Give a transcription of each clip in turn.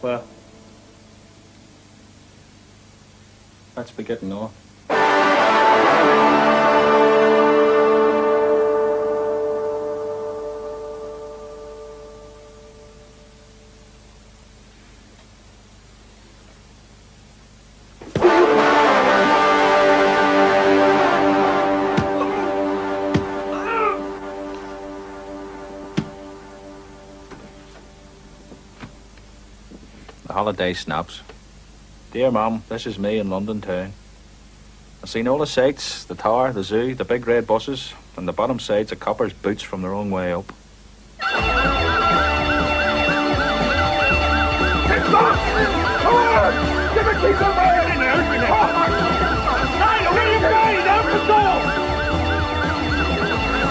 Well, let's be getting on. Holiday snaps. Dear Mum, this is me in London town. I've seen all the sights, the tower, the zoo, the big red buses, and the bottom sides of coppers' boots from the wrong way up. Come on! Give it, keep them right in there! Naylor, where you going? Out the door!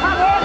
Come on!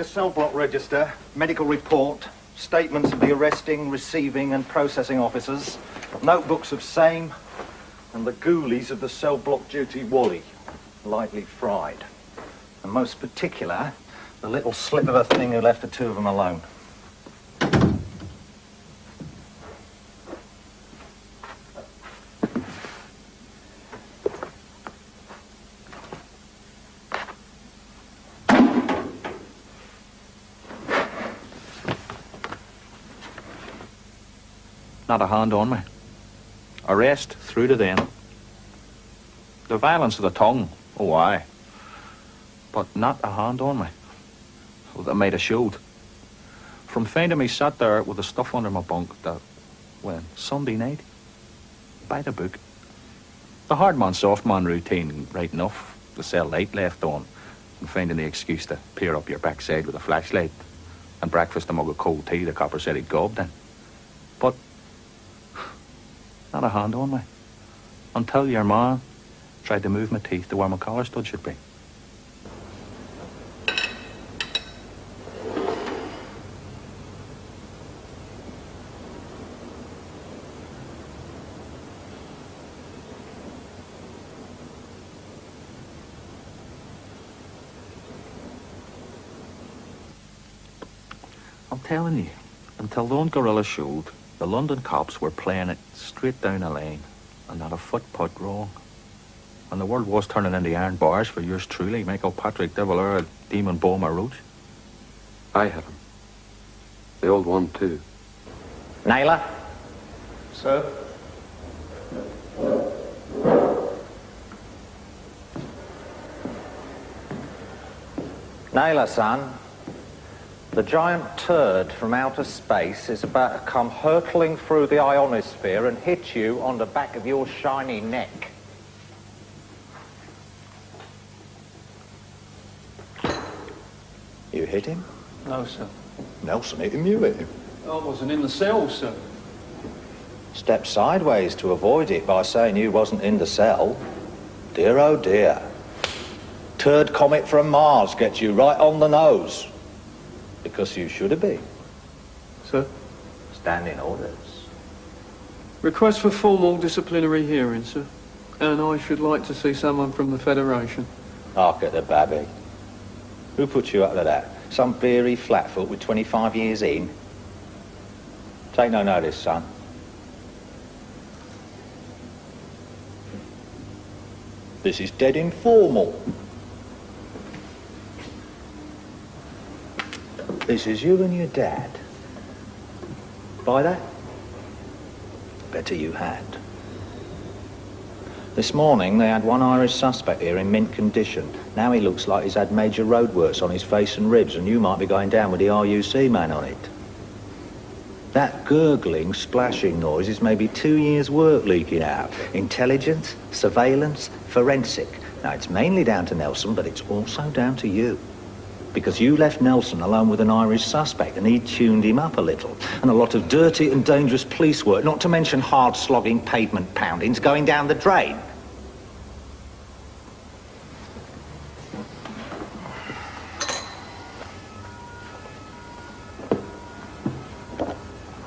Cell block register, medical report, statements of the arresting, receiving and processing officers, notebooks of same, and the ghoulies of the cell block duty wally, lightly fried. And most particular, the little slip of a thing who left the two of them alone. Not a hand on me. Arrest through to them. The violence of the tongue, oh aye. But not a hand on me. So that made a shield. From finding me sat there with the stuff under my bunk that, when, Sunday night, by the book. The hard man, soft man routine, right enough. The cell light left on, and finding the excuse to peer up your backside with a flashlight, and breakfast a mug of cold tea the copper said he'd gobbed in. But not a hand on me. Until your ma tried to move my teeth to where my collar stud should be. I'm telling you, until Lone Gorilla showed, the London cops were playing it straight down the lane, and not a foot put wrong. And the world was turning into iron bars for yours truly, Michael Patrick de Valera, Demon Bowma Roach. I had him. The old one, too. Naylor? Sir? Naylor, son. The giant turd from outer space is about to come hurtling through the ionosphere and hit you on the back of your shiny neck. You hit him? No, sir. Nelson hit him, you hit him. I wasn't in the cell, sir. Step sideways to avoid it by saying you wasn't in the cell. Dear, oh dear. Turd comet from Mars gets you right on the nose. Because you should have been. Sir? Standing orders. Request for formal disciplinary hearing, sir. And I should like to see someone from the Federation. Hark at the babby. Who put you up to that? Some beery flatfoot with 25 years in. Take no notice, son. This is dead informal. This is you and your dad. Buy that? Better you had. This morning they had one Irish suspect here in mint condition. Now he looks like he's had major roadworks on his face and ribs, and you might be going down with the RUC man on it. That gurgling, splashing noise is maybe 2 years' work leaking out. Intelligence, surveillance, forensic. Now, it's mainly down to Nelson, but it's also down to you. Because you left Nelson alone with an Irish suspect, and he tuned him up a little. And a lot of dirty and dangerous police work, not to mention hard-slogging pavement poundings going down the drain.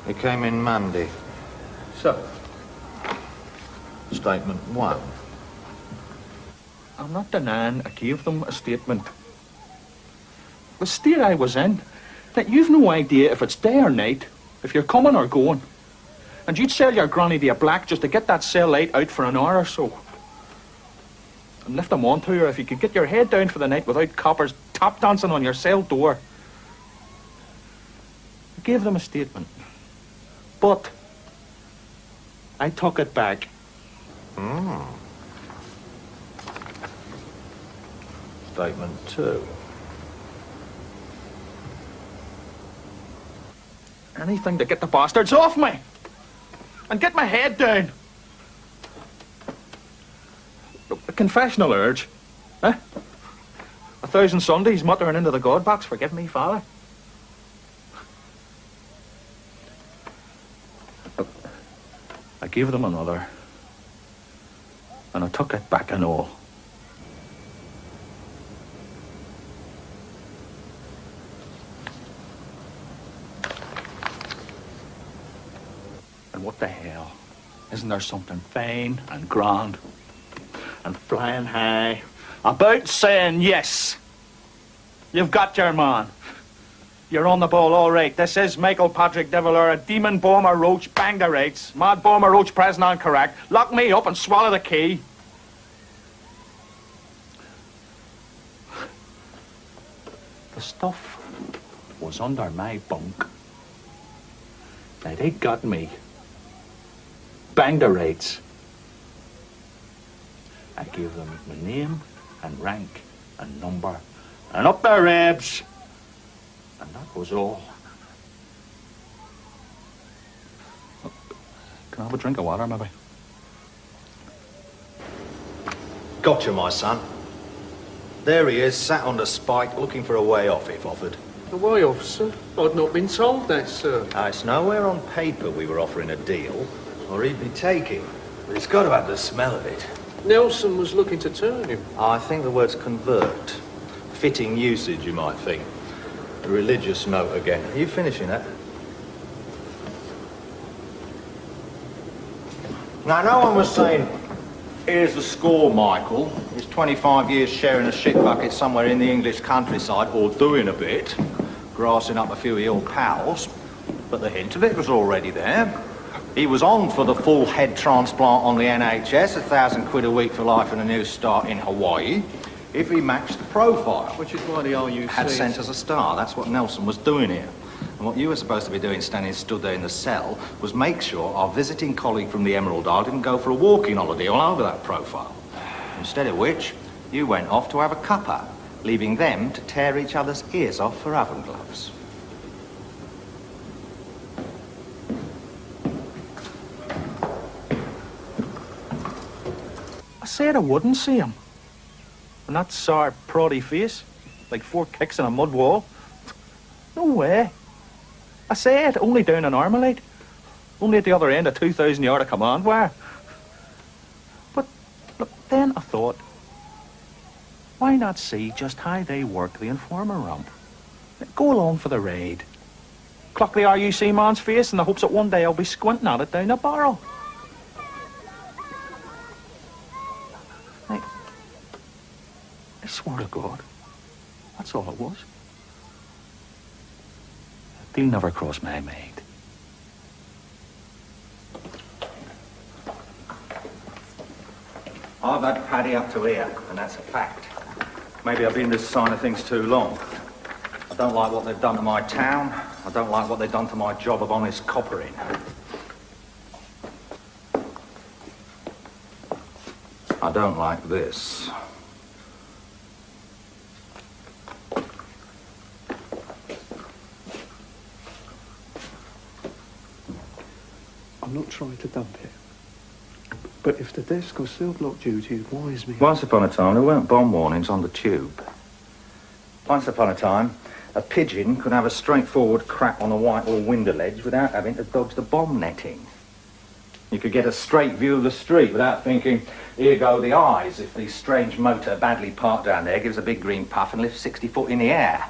He came in Monday. So? Statement 1. I'm not denying I gave them a statement. The state I was in, that you've no idea if it's day or night, if you're coming or going. And you'd sell your granny to a black just to get that cell light out for an hour or so. And lift them on to her if you could get your head down for the night without coppers tap dancing on your cell door. I gave them a statement. But I took it back. Statement 2. Anything to get the bastards off me and get my head down. A confessional urge, eh? 1,000 Sundays muttering into the God box, forgive me, Father. I gave them another, and I took it back and all. And what the hell? Isn't there something fine and grand and flying high about saying yes? You've got your man. You're on the ball, all right. This is Michael Patrick Deviller, a demon bomber roach, bang the rates. Mad bomber roach present and correct. Lock me up and swallow the key. The stuff was under my bunk. Now they got me. Bang the rates. I gave them my name and rank and number and up their ribs. And that was all. Can I have a drink of water, maybe? Gotcha, my son. There he is, sat on the spike, looking for a way off, if offered. A way off, sir? I'd not been told that, sir. It's nowhere on paper we were offering a deal, or he'd be taking. But he's got to have the smell of it. Nelson was looking to turn him. I think the word's convert. Fitting usage, you might think. A religious note again. Are you finishing that? Now, no one was saying, here's the score, Michael. He's 25 years sharing a shit bucket somewhere in the English countryside, or doing a bit, grassing up a few of your pals. But the hint of it was already there. He was on for the full head transplant on the NHS, £1,000 a week for life and a new start in Hawaii, if he matched the profile. Which is why the RUC Had sent us a star. That's what Nelson was doing here. And what you were supposed to be doing, standing stood there in the cell, was make sure our visiting colleague from the Emerald Isle didn't go for a walking holiday all over that profile. Instead of which, you went off to have a cuppa, leaving them to tear each other's ears off for oven gloves. I said I wouldn't see him. And that sour, proddy face, like 4 kicks in a mud wall. No way. I said, only down in Armalite. Only at the other end of 2,000 yard of command wire. But, look, then I thought, why not see just how they work the informer rump? Go along for the raid. Clock the RUC man's face in the hopes that one day I'll be squinting at it down the barrel. I swear to God, that's all it was. they'll never cross my mind. I've had Paddy up to here, and that's a fact. Maybe I've been this side of things too long. I don't like what they've done to my town. I don't like what they've done to my job of honest coppering. I don't like this. I'm not trying to dump it. But if the desk or cell block duty advised me... Once upon a time, there weren't bomb warnings on the tube. Once upon a time, a pigeon could have a straightforward crack on a Whitehall window ledge without having to dodge the bomb netting. You could get a straight view of the street without thinking, here go the eyes, if the strange motor badly parked down there gives a big green puff and lifts 60 foot in the air.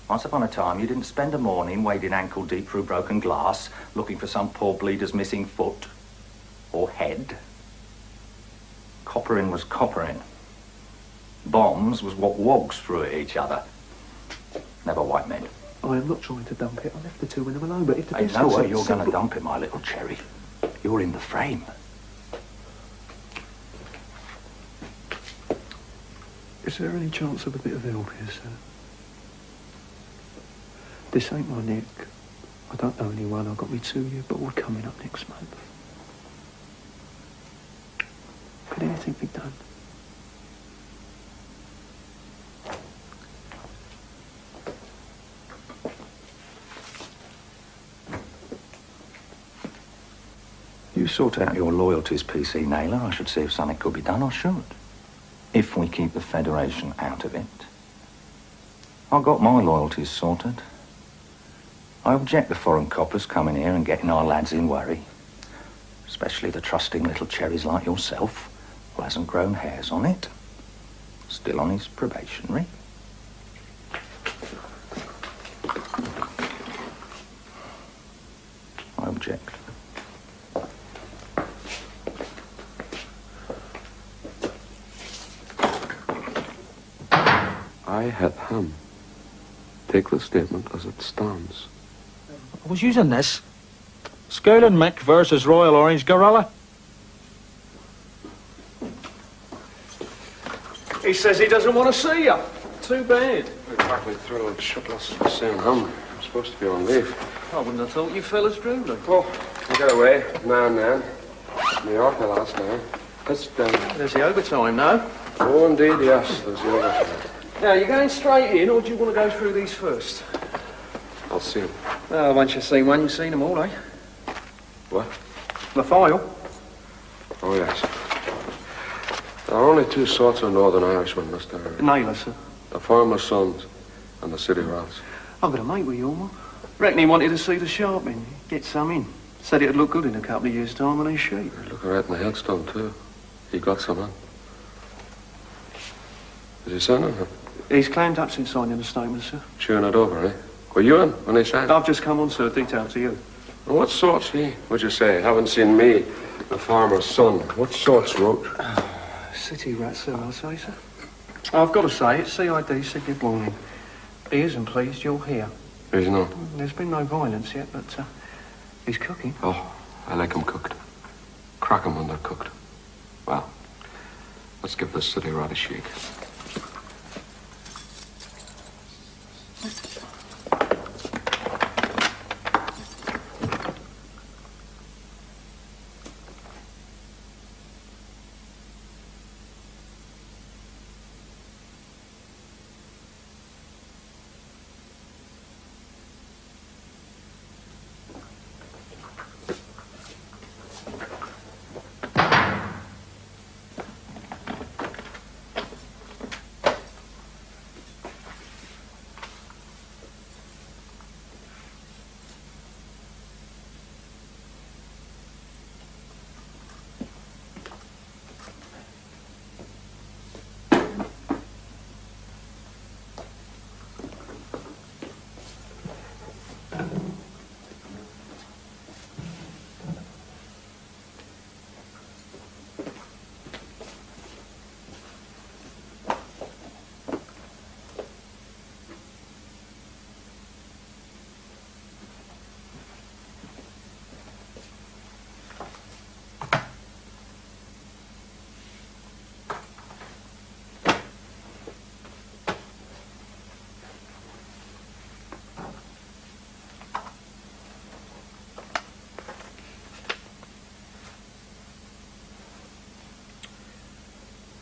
Once upon a time, you didn't spend a morning wading ankle deep through broken glass, looking for some poor bleeder's missing foot or head. Coppering was coppering. Bombs was what wogs threw at each other. Never white men. I am not trying to dump it. I left the two of them alone, but if the Ain't no way you're going to dump it, my little cherry. You're in the frame. Is there any chance of a bit of help here, sir? This ain't my nick. I don't know anyone. I've got me 2 year ball coming up next month. Could anything be done? You sort out your loyalties, PC Naylor. I should see if something could be done, or should. If we keep the Federation out of it. I've got my loyalties sorted. I object to foreign coppers coming here and getting our lads in worry. Especially the trusting little cherries like yourself, who hasn't grown hairs on it. Still on his probationary. I object. I had him. Take the statement as it stands. I was using this. Skull and Mick versus Royal Orange Gorilla. He says he doesn't want to see you. Too bad. Exactly thrilled shitless to seeing him. I'm supposed to be on leave. I wouldn't have thought you fellas drew like. Oh, we got away now and then. New York the last now. Let's There's the overtime now. Oh, indeed, yes. There's the other. Now, you going straight in, or do you want to go through these first? I'll see him. Well, once you've seen one, you've seen them all, eh? What? The file. Oh, yes. There are only two sorts of Northern Irishmen, Mr. Naylor, sir. The farmer's sons and the city rats. I've got a mate with Oldman. Reckon he wanted to see the sharpening. Get some in. Said it'd look good in a couple of years' time on his sheet. Look right in the headstone, too. He got some in. Is he sending him? He's claimed up since signing the statement, sir. Chewing it over, eh? Were you in when he signed? I've just come on, sir. Detail to you. Well, what sort's he, would you say? Haven't seen me, the farmer's son. What sort's wrote? City rat, sir, I'll say, sir. I've got to say, it's CID Signet warning. He isn't pleased you're here. He's not. There's been no violence yet, but he's cooking. Oh, I like 'em cooked. Crack 'em when they're cooked. Well, let's give this city rat a shake.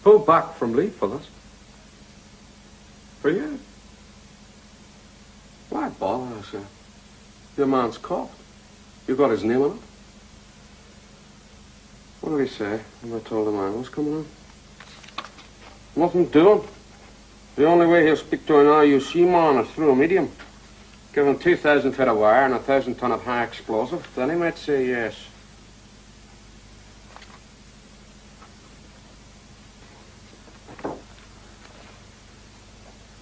Who back from leave for this? For you? Why bother, I say? Your man's caught. You got his name on it. What did he say when I told him I was coming in? Nothing doing. The only way he'll speak to an RUC man is through a medium. Give him 2,000 feet of wire and 1,000 ton of high explosive. Then he might say yes.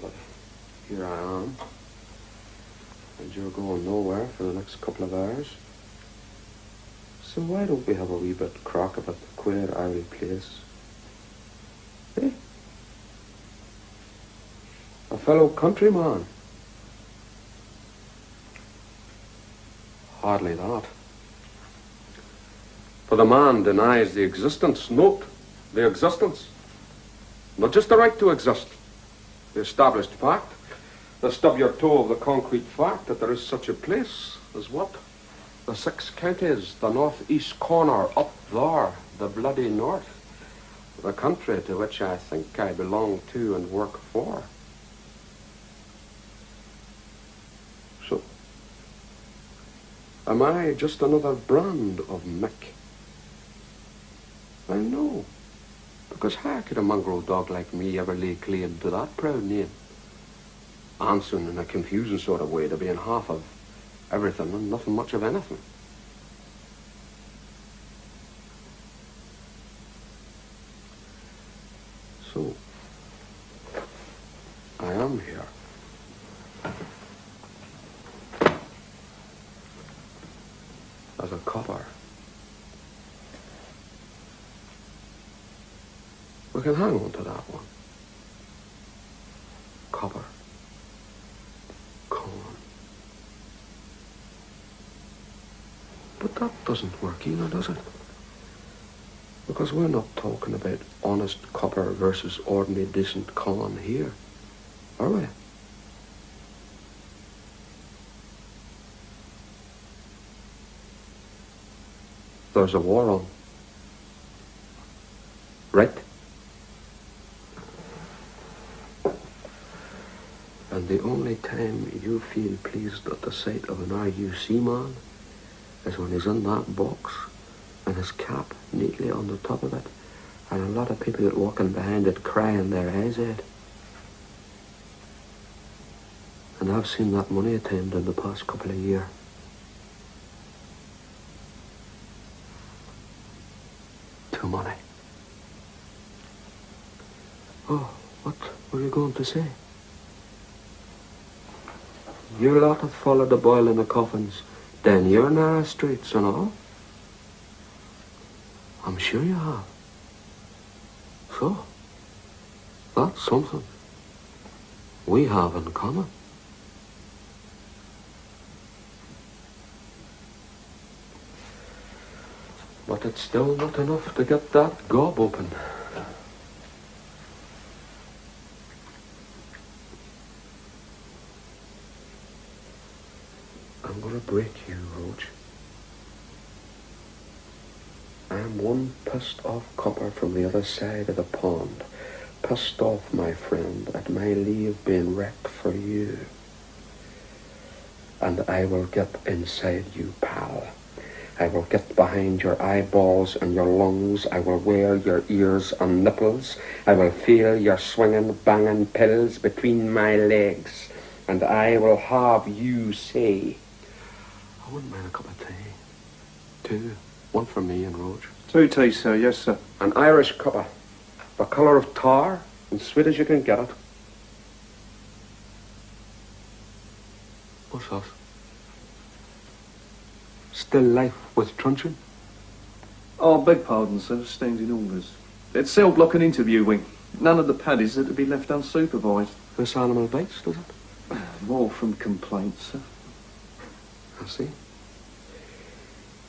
But here I am. And you're going nowhere for the next couple of hours. So why don't we have a wee bit crack about the queer airy place? Eh? A fellow countryman. Hardly that. For the man denies the existence, note, the existence. Not just the right to exist. The established fact. The stub your toe of the concrete fact that there is such a place as what? The 6 counties, the northeast corner, up there, the bloody north. The country to which I think I belong to and work for. So, am I just another brand of Mick? I know, because how could a mongrel dog like me ever lay claim to that proud name? Answering in a confusing sort of way to being half of everything and nothing much of anything. So, I am here. As a copper. We can hang on to that one. Copper. Corn. But that doesn't work either, does it? Because we're not talking about honest copper versus ordinary decent corn here, are we? There's a war on. Right? And the only time you feel pleased at the sight of an RUC man is when he's in that box and his cap neatly on the top of it and a lot of people that walking behind it crying their eyes out. And I've seen that many a time in the past couple of years. Too many. Oh, what were you going to say? Your lot have followed the boil in the coffins down your narrow streets and all. I'm sure you have. So, that's something we have in common. But it's still not enough to get that gob open. I'm gonna break you, Roach. I'm one pissed off copper from the other side of the pond. Pissed off, my friend, at my leave being wrecked for you. And I will get inside you, pal. I will get behind your eyeballs and your lungs. I will wear your ears and nipples. I will feel your swinging, banging pills between my legs. And I will have you say, I wouldn't mind a cup of tea. 2. 1 for me and Roach. 2 tea, sir. Yes, sir. An Irish cuppa. The colour of tar, and sweet as you can get it. What's that? Still life with truncheon? Oh, beg pardon, sir. Standing orders. It's cell block and interviewing. None of the paddies are to be left unsupervised. This animal bites, does it? More from complaints, sir. I see.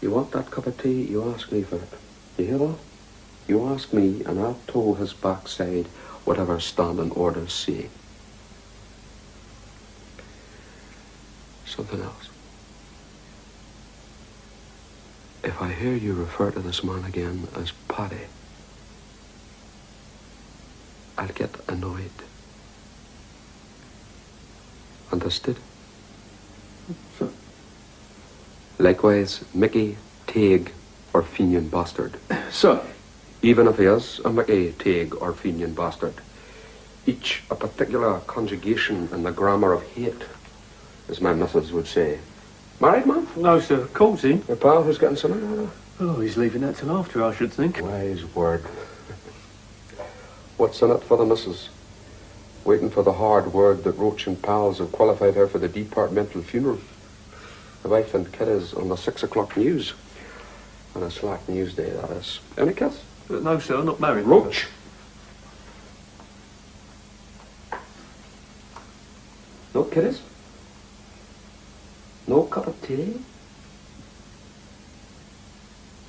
You want that cup of tea, you ask me for it. You hear that? You ask me, and I'll toe his backside whatever standing orders say. Something else. If I hear you refer to this man again as Paddy, I'll get annoyed. Understood? Sir. Likewise, Mickey, Teig, or Fenian bastard. Sir. Even if he is a Mickey, Teig, or Fenian bastard, each a particular conjugation in the grammar of hate, as my missus would say. Married man? No, sir. Calls him. Your pal who's getting some? Oh, he's leaving that till after, I should think. Wise word. What's in it for the missus? Waiting for the hard word that Roach and pals have qualified her for the departmental funeral. The wife and kid is on the 6 o'clock news. On a slack news day, that is. Any kiss? No, sir, not married. Roach! No kiddies? No cup of tea?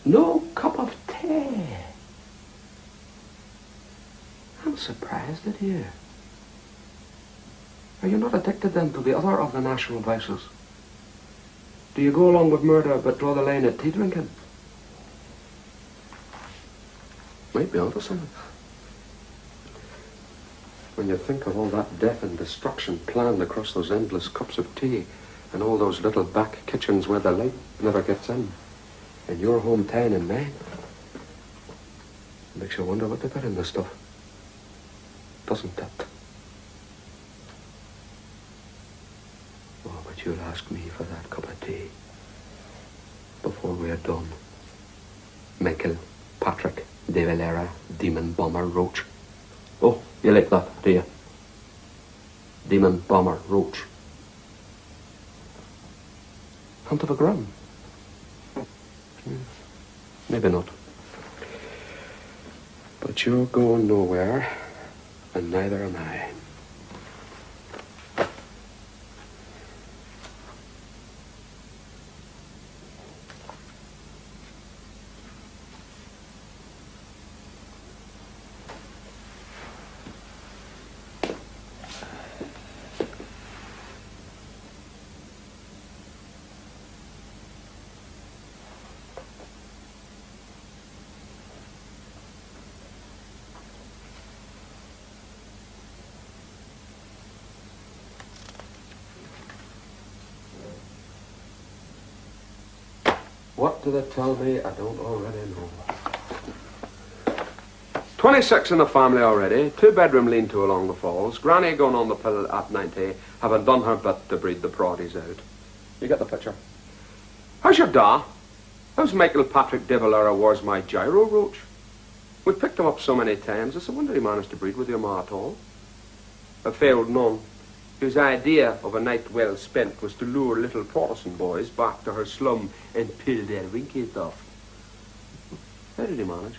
No cup of tea? I'm surprised at you. Are you not addicted then to the other of the national vices? Do you go along with murder but draw the line at tea drinking? Might be onto something. When you think of all that death and destruction planned across those endless cups of tea and all those little back kitchens where the light never gets in your hometown and mine, it makes you wonder what they put in this stuff. Doesn't it? Oh, but you'll ask me for that cup of tea before we're done. Michael, Patrick, De Valera, Demon Bomber, Roach. Oh, you like that, do you? Demon Bomber, Roach. Hunt of a gram? Maybe not. But you're going nowhere, and neither am I. What do they tell me I don't already know? 26 in the family already, 2-bedroom lean-to along the falls, Granny going on the pill at 90, having done her bit to breed the proddies out. You get the picture? How's your da? How's Michael Patrick De Valera wars my gyro, Roach? We picked him up so many times, it's a wonder he managed to breed with your ma at all. A failed nun, whose idea of a night well spent was to lure little Protestant boys back to her slum and peel their winkies off. How did he manage?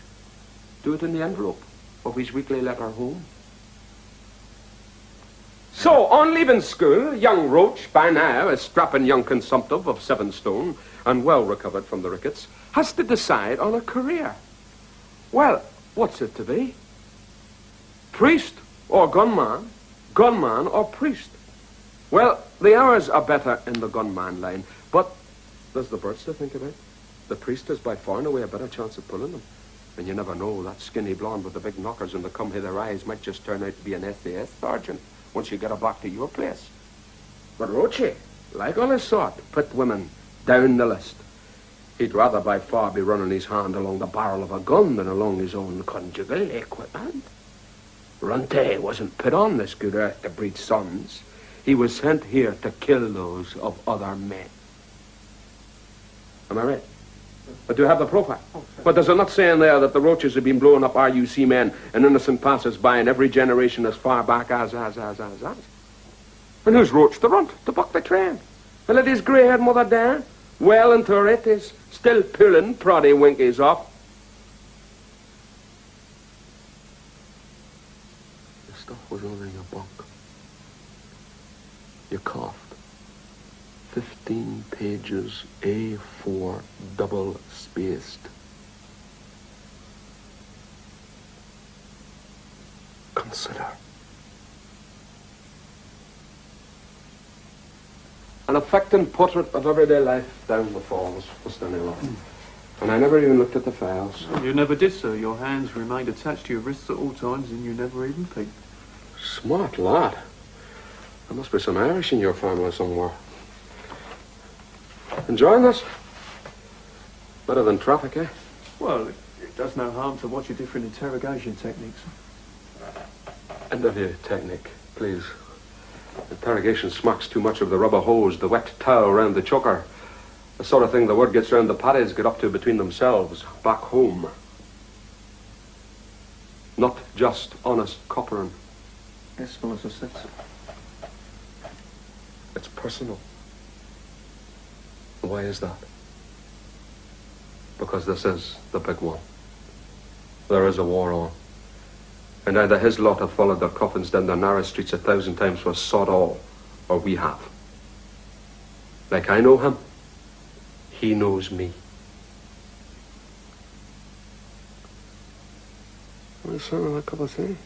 Do it in the envelope of his weekly letter home. So, on leaving school, young Roach, by now a strapping young consumptive of 7 stone and well recovered from the rickets, has to decide on a career. Well, what's it to be? Priest or gunman? Gunman or priest? Well, the hours are better in the gunman line, but there's the birds to think about. The priest has by far and away a better chance of pulling them. And you never know, that skinny blonde with the big knockers and the come-hither eyes might just turn out to be an SAS sergeant once you get her back to your place. But Roachy, like all his sort, put women down the list. He'd rather by far be running his hand along the barrel of a gun than along his own conjugal equipment. Runte wasn't put on this good earth to breed sons. He was sent here to kill those of other men. Am I right? But do you have the profile? But does it not say in there that the Roaches have been blowing up RUC men and innocent passers-by in every generation as far back as? And who's Roach the runt to buck the train? And let his grey-haired mother down, well into her 80s, still pulling proddy winkies off. The stuff was only a bunk. You coughed. 15 pages, A4, double-spaced. Consider. An affecting portrait of everyday life down the falls, Mr. Naylor. And I never even looked at the files. You never did, sir. Your hands remained attached to your wrists at all times and you never even peeked. Smart lad. There must be some Irish in your family somewhere. Enjoying this? Better than traffic, eh? Well, it does no harm to watch your different interrogation techniques. Interview technique, please. Interrogation smacks too much of the rubber hose, the wet towel round the choker. The sort of thing the word gets round the paddies get up to between themselves, back home. Not just honest coppering. Yes, well, as I said, sir. It's personal. Why is that? Because this is the big one. There is a war on. And either his lot have followed their coffins down the narrow streets 1,000 times for sod all, or we have. Like I know him, he knows me. Well, something like a cup of tea.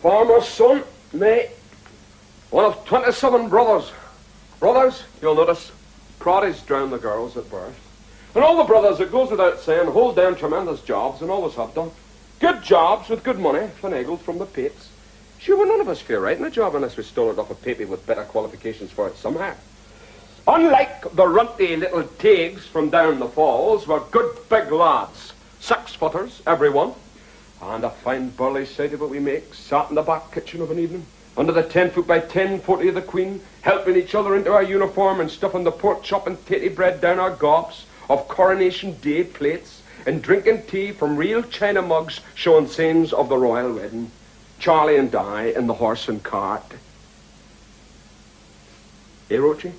Farmer's son, mate. One of 27 brothers. Brothers, you'll notice, proddies drown the girls at birth. And all the brothers, it goes without saying, hold down tremendous jobs and always have done. Good jobs with good money, finagled from the pates. Sure, well, none of us feel right in a job unless we stole it off a papy with better qualifications for it somehow. Unlike the runty little tags from down the falls, we're good big lads. 6-footers, every one. And a fine burly sight of it we make, sat in the back kitchen of an evening, under the 10-foot by 10-40 of the Queen, helping each other into our uniform and stuffing the pork chop and tatty bread down our gobs of Coronation Day plates, and drinking tea from real china mugs showing scenes of the royal wedding. Charlie and Di in the horse and cart. Eh, Roachy?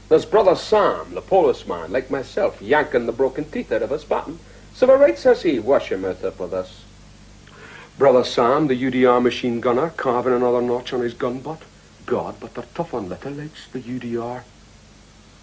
There's brother Sam, the policeman, like myself, yanking the broken teeth out of his baton. So all right, says he, wash your mouth up with us. Brother Sam, the UDR machine gunner, carving another notch on his gun butt. God, but they're tough on little legs, the UDR.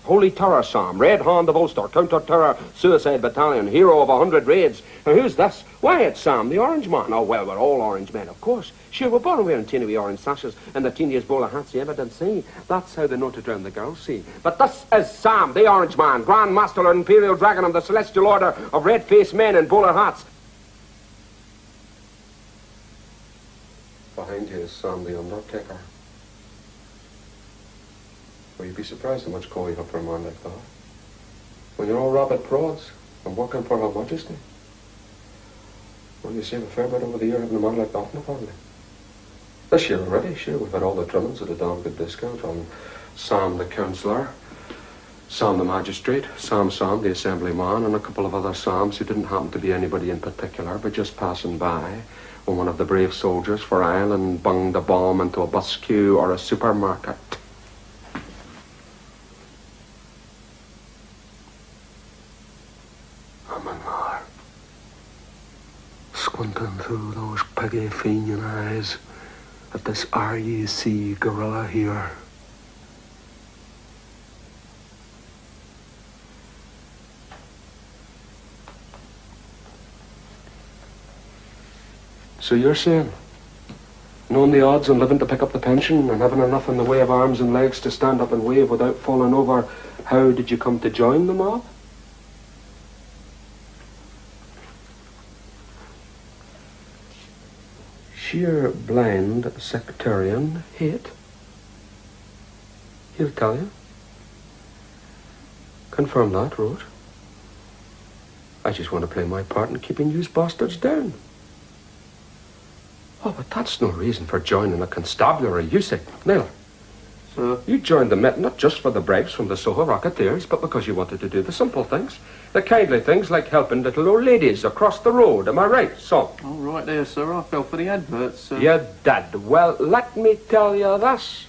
Holy Terror Sam, Red Hand of Ulster, Counter-Terror Suicide Battalion, hero of 100 raids. And who's this? Why, it's Sam, the Orange Man. Oh, well, we're all orange men, of course. Sure, we're born wearing teeny orange sashes and the teeniest bowler hats you ever did see. That's how they know to drown the girls, see. But this is Sam, the Orange Man, Grand Master Lord Imperial Dragon of the Celestial Order of red-faced men in bowler hats. Behind you is Sam, the Undertaker. Well, you'd be surprised how much call you have for a man like that. When you're all rabid prods and working for Her Majesty. Well, you save a fair bit over the year having a man like that in the family. This year already, sure, we've had all the trimmings at a damn good discount on Sam the Councillor, Sam the Magistrate, Sam the Assemblyman, and a couple of other Sams who didn't happen to be anybody in particular, but just passing by when one of the brave soldiers for Ireland bunged a bomb into a bus queue or a supermarket. I'm in there, squinting through those piggy Fenian eyes at this RUC gorilla here. So you're saying, knowing the odds and living to pick up the pension and having enough in the way of arms and legs to stand up and wave without falling over, how did you come to join the mob? Sheer blind sectarian hate. He'll tell you. Confirm that, Roach. I just want to play my part in keeping you bastards down. Oh, but that's no reason for joining a constabulary, you say, Naylor. Sir? You joined the Met not just for the bribes from the Soho Rocketeers, but because you wanted to do the simple things. The kindly things like helping little old ladies across the road. Am I right, son? All right there, sir. I fell for the adverts, sir. You did. Well, let me tell you this.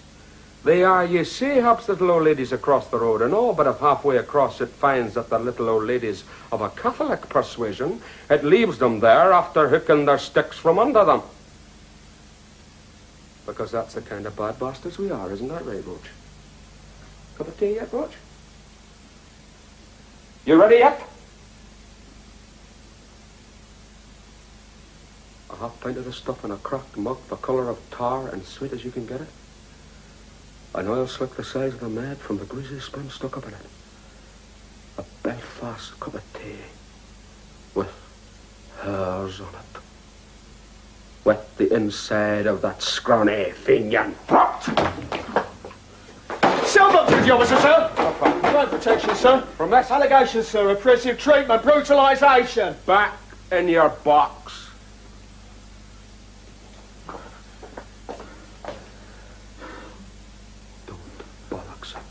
They are, you see, helps little old ladies across the road and all, but if halfway across it finds that they're little old ladies of a Catholic persuasion, it leaves them there after hooking their sticks from under them. Because that's the kind of bad bastards we are, isn't that right, Roach? Cup of tea yet, Roach? You ready yet? A half pint of the stuff in a cracked mug, the colour of tar and sweet as you can get it. An oil slick the size of a mad from the greasy spoon stuck up in it. A Belfast cup of tea with hairs on it. Wet the inside of that scrawny Fenian. Cell block duty officer, sir. Crime protection, sir. From this? Allegations, sir. Oppressive treatment, brutalisation. Back in your box. Don't bollocks it.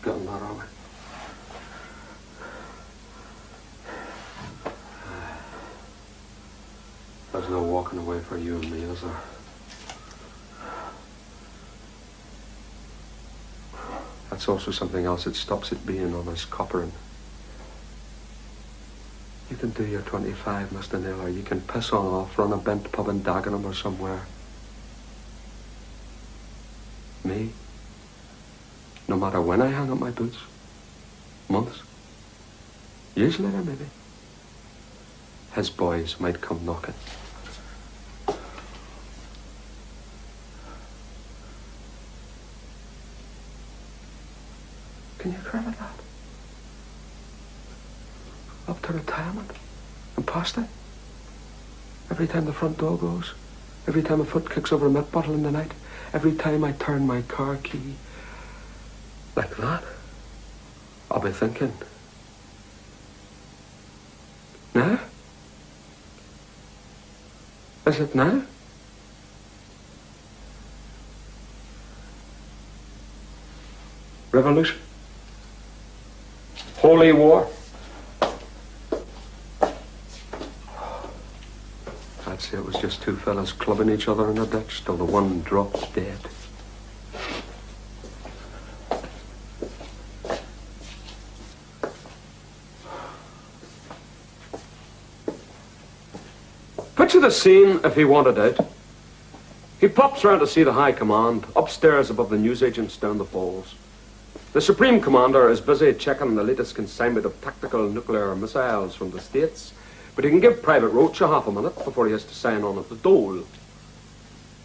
Getting that on me. There's no walking away for you and me, is there? That's also something else that stops it being honest coppering. You can do your 25, Mr. Naylor. You can piss on off, run a bent pub in Dagenham or somewhere. Me? No matter when I hang up my boots. Months. Years later, maybe. His boys might come knocking. Can you credit that? Up to retirement and past it. Every time the front door goes, every time a foot kicks over a milk bottle in the night, every time I turn my car key like that, I'll be thinking, now? Is it now? Revolution? Holy war? I'd say it was just two fellas clubbing each other in a ditch till the one dropped dead. Picture the scene if he wanted out. He pops round to see the High Command, upstairs above the newsagents down the falls. The Supreme Commander is busy checking the latest consignment of tactical nuclear missiles from the States, but he can give Private Roach a half a minute before he has to sign on at the dole.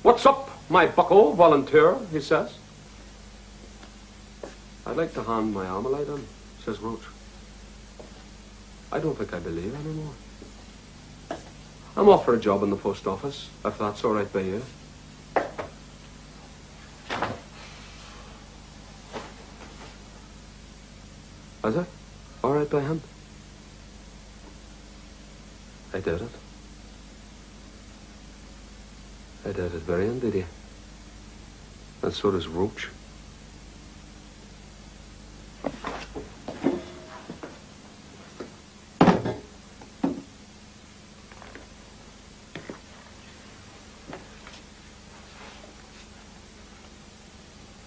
"What's up, my bucko volunteer?" he says. "I'd like to hand my Armalite in," says Roach. "I don't think I believe anymore. I'm off for a job in the post office, if that's all right by you." Is it? All right by him? I did it. I did it very indeed. And so does Roach.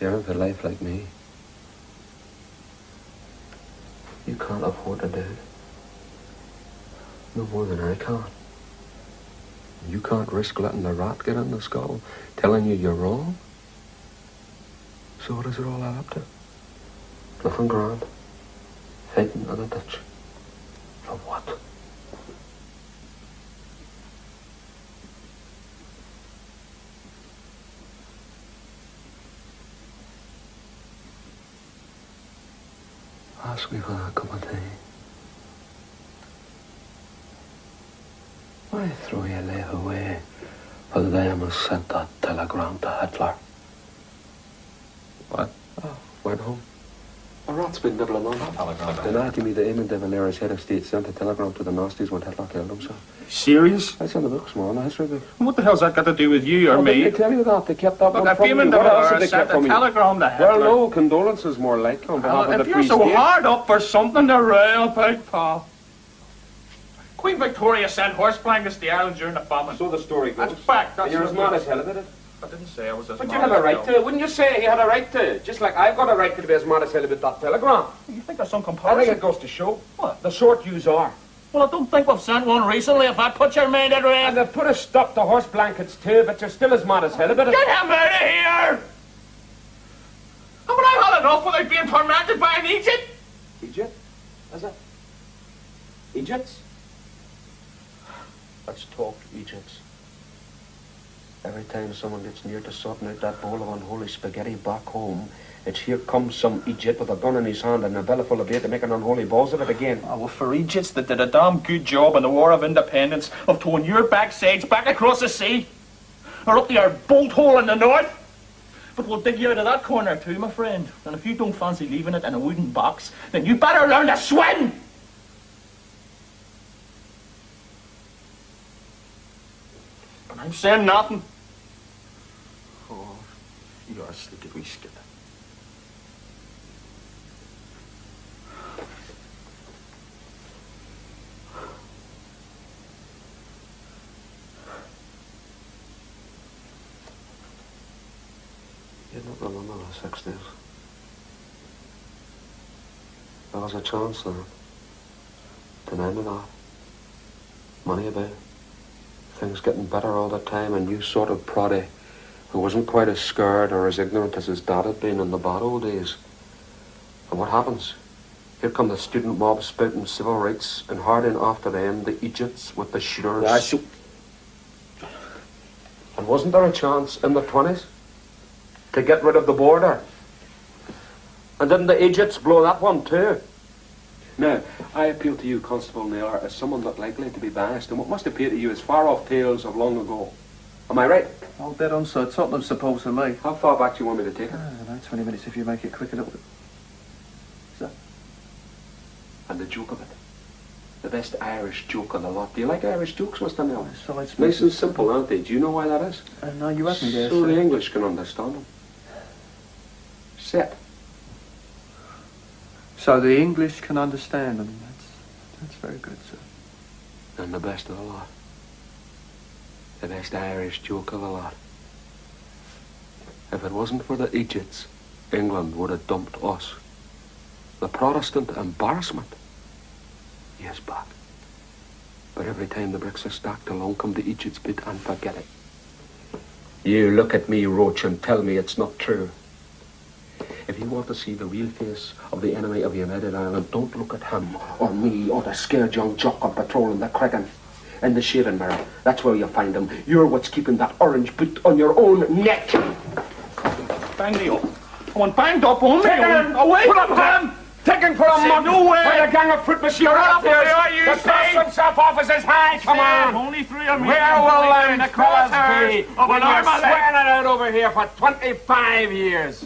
You have a life like me. You can't afford to do it. No more than I can. You can't risk letting the rat get in the skull, telling you you're wrong. So what does it all add up to? Nothing grand. Fighting in a ditch. For what? Ask me for a cup of tea. Why throw your life away for them who sent that telegram to Hitler? What? Oh, went home. A rat's been nibbling on that. Telegram. Denied to me that Eamon de Valera's head of state sent a telegram to the nasties when Hitler killed himself. Serious? It's in the books, man, the history book. What the hell's that got to do with you or Oh, me? They tell you that. They kept that Look, one if from Eamon you. de What else Valera did they sent keep from a you? telegram to Hitler... Well, no, condolences more likely on behalf of if the you're Free so State. hard up for something to rail about, pal. Queen Victoria sent horse blankets to Ireland during the famine. So the story goes. That's fact. That's You're as mad as hell about it. I didn't say I was as But mad you have as a right hell. to. Wouldn't you say he had a right to? Just like I've got a right to be as mad as hell about that telegram. You think that's some I think comparison? it goes to show. What? The short yous are. Well, I don't think we've sent one recently. If that puts your mind at And rest. they've put a stop to horse blankets too, but you're still as mad as hell about it. Get him out of here! well enough without being tormented by an Egypt. Egypt? Is it? Egypts? Let's talk Egypts. Every time someone gets near to sorting out that bowl of unholy spaghetti back home, it's here comes some Egypt with a gun in his hand and a belly full of beer to make an unholy balls of it again. Oh, well, for Egypts that did a damn good job in the War of Independence of towing your backsides back across the sea, or up to your bolt hole in the north. But we'll dig you out of that corner too, my friend. And if you don't fancy leaving it in a wooden box, then you better learn to swim! And I'm saying nothing. Oh, you're a slicky wee skip. You don't remember the 60s. There was a chance then. To name it that. Money about. Things getting better all the time, and you sort of proddy who wasn't quite as scared or as ignorant as his dad had been in the bad old days. And what happens? Here come the student mob spouting civil rights, and hard in after them, the Egypts with the shooters. And wasn't there a chance in the 20s? To get rid of the border. And didn't the Egypts blow that one too? Now, I appeal to you, Constable Naylor, as someone not likely to be biased, and what must appear to you as far-off tales of long ago. Am I right? I'll bet on so Tottenham's supposed to me. How far back do you want me to take it? I don't know, 20 minutes if you make it quick a little bit. Is that? And the joke of it. The best Irish joke of the lot. Do you like Irish jokes, Mr. Naylor? So it's Nice and simple, aren't they? Do you know why that is? No, you haven't there, So sir. the English can understand them. Sit. So the English can understand them. That's very good, sir. And the best of the lot. The best Irish joke of the lot. If it wasn't for the Egypts, England would have dumped us. The Protestant embarrassment. Yes, back. But every time the bricks are stacked along come the Egypts bit and forget it. You look at me, Roach, and tell me it's not true. If you want to see the real face of the enemy of United Ireland, don't look at him or me or the scared young jock on patrol in the Cregan. In the shaving mirror, that's where you find him. You're what's keeping that orange boot on your own neck. Bang me up. I want banged up on me. Away Put from up him! Taken for a month no way. by a gang of foot machine You're off actors. there, you The say. constable officers, hi, come on. Only three of me. Where will them the fellas be of when an you're arm and sweating it out over here for 25 years?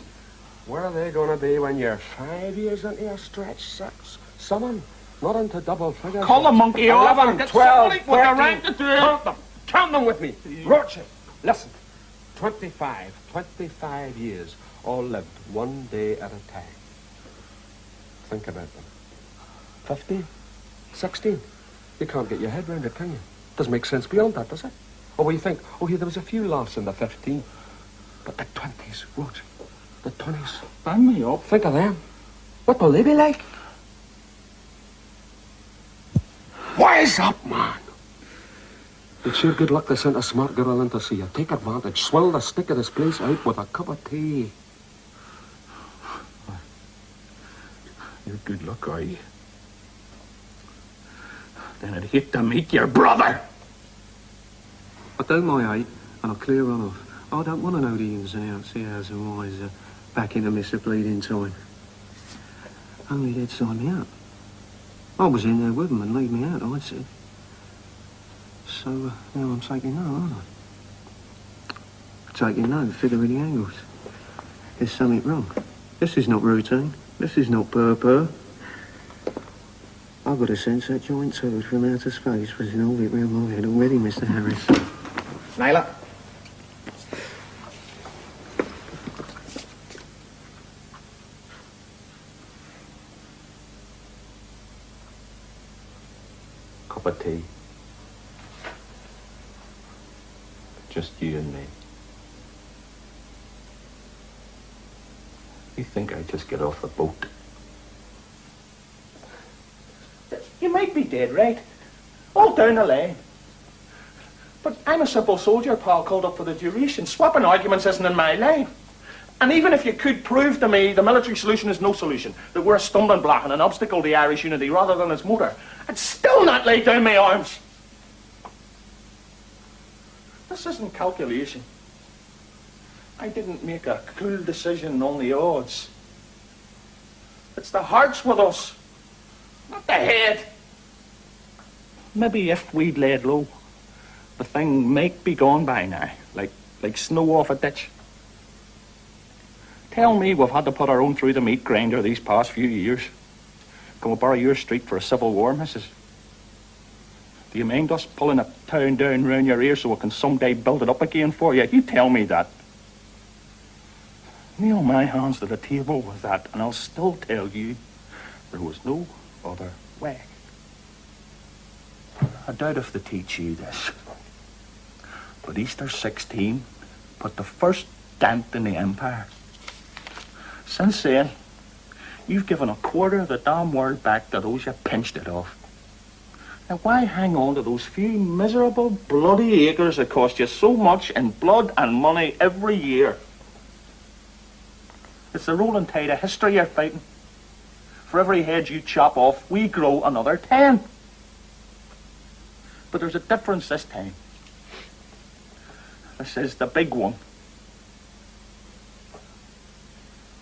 Where are they going to be when you're 5 years into your stretch? 6, 7, not into double figures. Call the monkey off. 11, 12, 13. With the rank to do it. Count them. Count them with me. Roach, listen. 25 years, all lived one day at a time. Think about them. 15, 16. You can't get your head round it, can you? Doesn't make sense beyond that, does it? Or you think, oh, yeah, there was a few laughs in the 15. But the 20s, Roach. The 20s. Bang me up. Think of them. What will they be like? Wise up, man. It's sure good luck to send a smart girl in to see you. Take advantage. Swell the stick of this place out with a cup of tea. You're good luck, are you? Then I'd hate to meet your brother. I do my 8 and I'll clear on off. I don't want to know the ins and outs, the hows and whys, back in the midst of bleeding time. Only they'd sign me up. I was in there with them and leave me out, I said. So now I'm taking no, aren't I? Taking no, figure of the angles. There's something wrong. This is not routine. This is not purr. I've got a sense that joint turd from outer space was in orbit round my head already, Mr. Harris. Naylor. Cup of tea. Just you and me. You think I'd just get off the boat? You might be dead right. All down the lane. But I'm a simple soldier, pal, called up for the duration. Swapping arguments isn't in my line. And even if you could prove to me the military solution is no solution, that we're a stumbling block and an obstacle to Irish unity rather than its motor, I'd still not lay down my arms. This isn't calculation. I didn't make a cool decision on the odds. It's the hearts with us, not the head. Maybe if we'd laid low, the thing might be gone by now, like snow off a ditch. Tell me we've had to put our own through the meat grinder these past few years. Can we borrow your street for a civil war, missus? Do you mind us pulling a town down round your ear so we can someday build it up again for you? You tell me that. Nail my hands to the table with that, and I'll still tell you there was no other way. I doubt if they teach you this, but Easter 16 put the first dent in the empire. Since then, you've given a quarter of the damn world back to those you pinched it off. Now why hang on to those few miserable bloody acres that cost you so much in blood and money every year? It's the rolling tide of history you're fighting. For every head you chop off, we grow another 10. But there's a difference this time. This is the big one.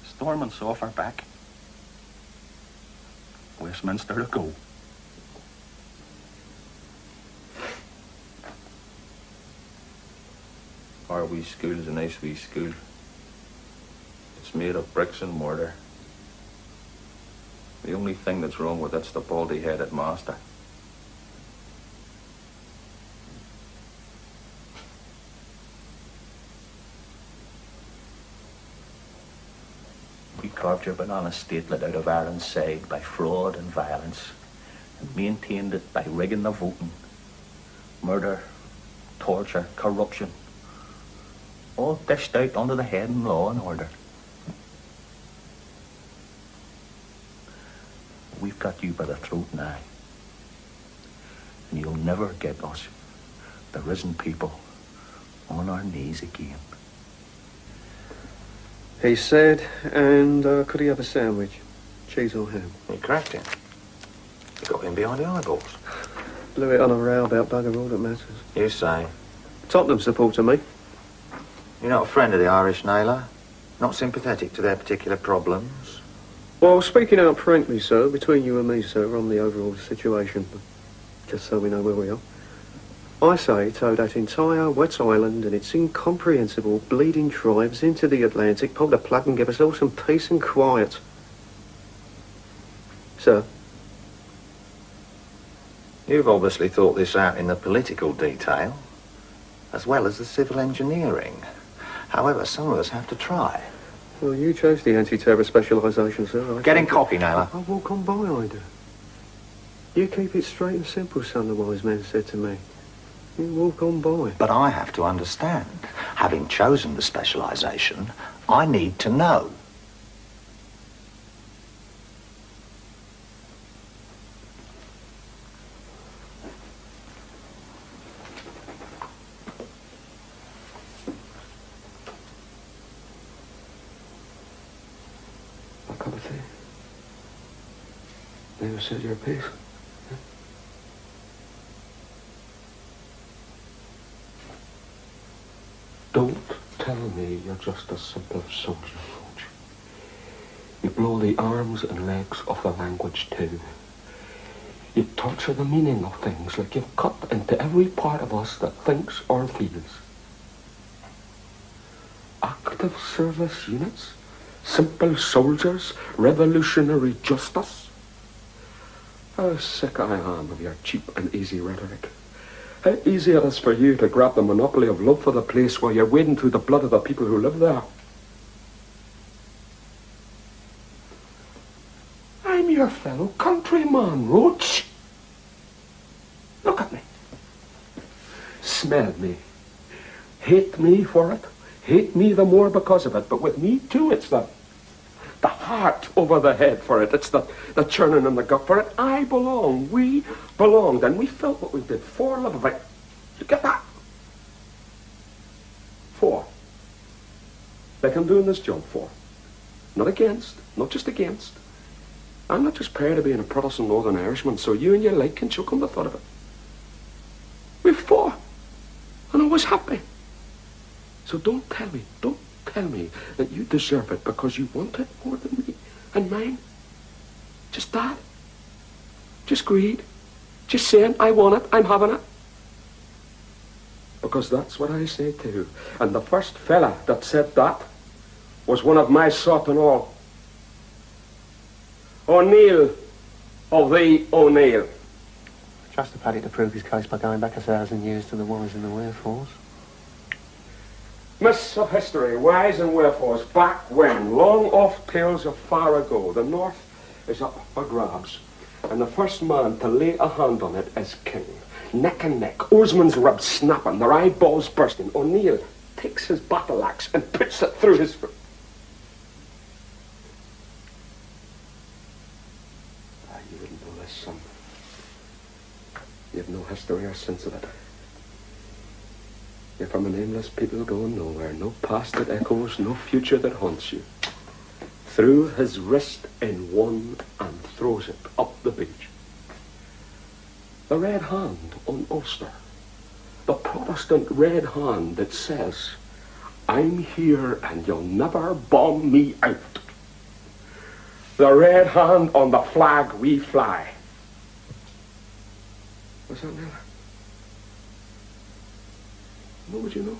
Storming's off our back. Westminster to go. Our wee school's a nice wee school. It's made of bricks and mortar. The only thing that's wrong with it's the baldy-headed master. We carved your banana statelet out of Ireland's side by fraud and violence, and maintained it by rigging the voting. Murder, torture, corruption, all dished out under the head in law and order. We've got you by the throat now, and you'll never get us, the risen people, on our knees again. He said, and could he have a sandwich? Cheese or ham? You cracked him. You got him behind the eyeballs. Blew it on a row about bugger all that matters. You say. Tottenham supporter, me. You're not a friend of the Irish, Naylor? Not sympathetic to their particular problems? Well, speaking out frankly, sir, between you and me, sir, on the overall situation, just so we know where we are, I say tow that entire wet island and its incomprehensible bleeding tribes into the Atlantic, pull the plug and give us all some peace and quiet. Sir? You've obviously thought this out in the political detail, as well as the civil engineering. However, some of us have to try. Well, you chose the anti-terror specialisation, sir. Getting cocky, Naylor. I walk on by, I do. You keep it straight and simple, son, the wise man said to me. You walk on by. But I have to understand. Having chosen the specialisation, I need to know. A cup of tea. Never said your piece. Don't tell me you're just a simple soldier, Roach. You blow the arms and legs off the language too. You torture the meaning of things like you've cut into every part of us that thinks or feels. Active service units, simple soldiers, revolutionary justice. How sick I am of your cheap and easy rhetoric. How easy it is for you to grab the monopoly of love for the place while you're wading through the blood of the people who live there. I'm your fellow countryman, Roach. Look at me. Smell me. Hate me for it. Hate me the more because of it. But with me too, it's the heart over the head for it. It's the churning in the gut for it. I belong. We belonged. And we felt what we did for love of it. You get that? For. like I'm doing this job for. Not against, not just against. I'm not just proud of being a Protestant Northern Irishman, so you and your like can choke on the thought of it. We fought, and I was happy. So don't tell me that you deserve it because you want it more than me and mine. Just that. Just greed. Just saying, I want it, I'm having it. Because that's what I say too. And the first fella that said that was one of my sort and all. O'Neill of the O'Neill. Trust Paddy to prove his case by going back 1,000 years to the whys and the wherefores. Mists of history, whys and wherefores, back when, long off tales of far ago, the north is up for grabs, and the first man to lay a hand on it is king. Neck and neck, oarsmen's ribs snapping, their eyeballs bursting. O'Neill takes his battle axe and puts it through his foot. You wouldn't know this, son. You've no history or sense of it. You're from a nameless people going nowhere, no past that echoes, no future that haunts you. Threw his wrist in one and throws it up the beach. The red hand on Ulster, the Protestant red hand that says, I'm here and you'll never bomb me out. The red hand on the flag we fly. Was that Naylor? What would you know?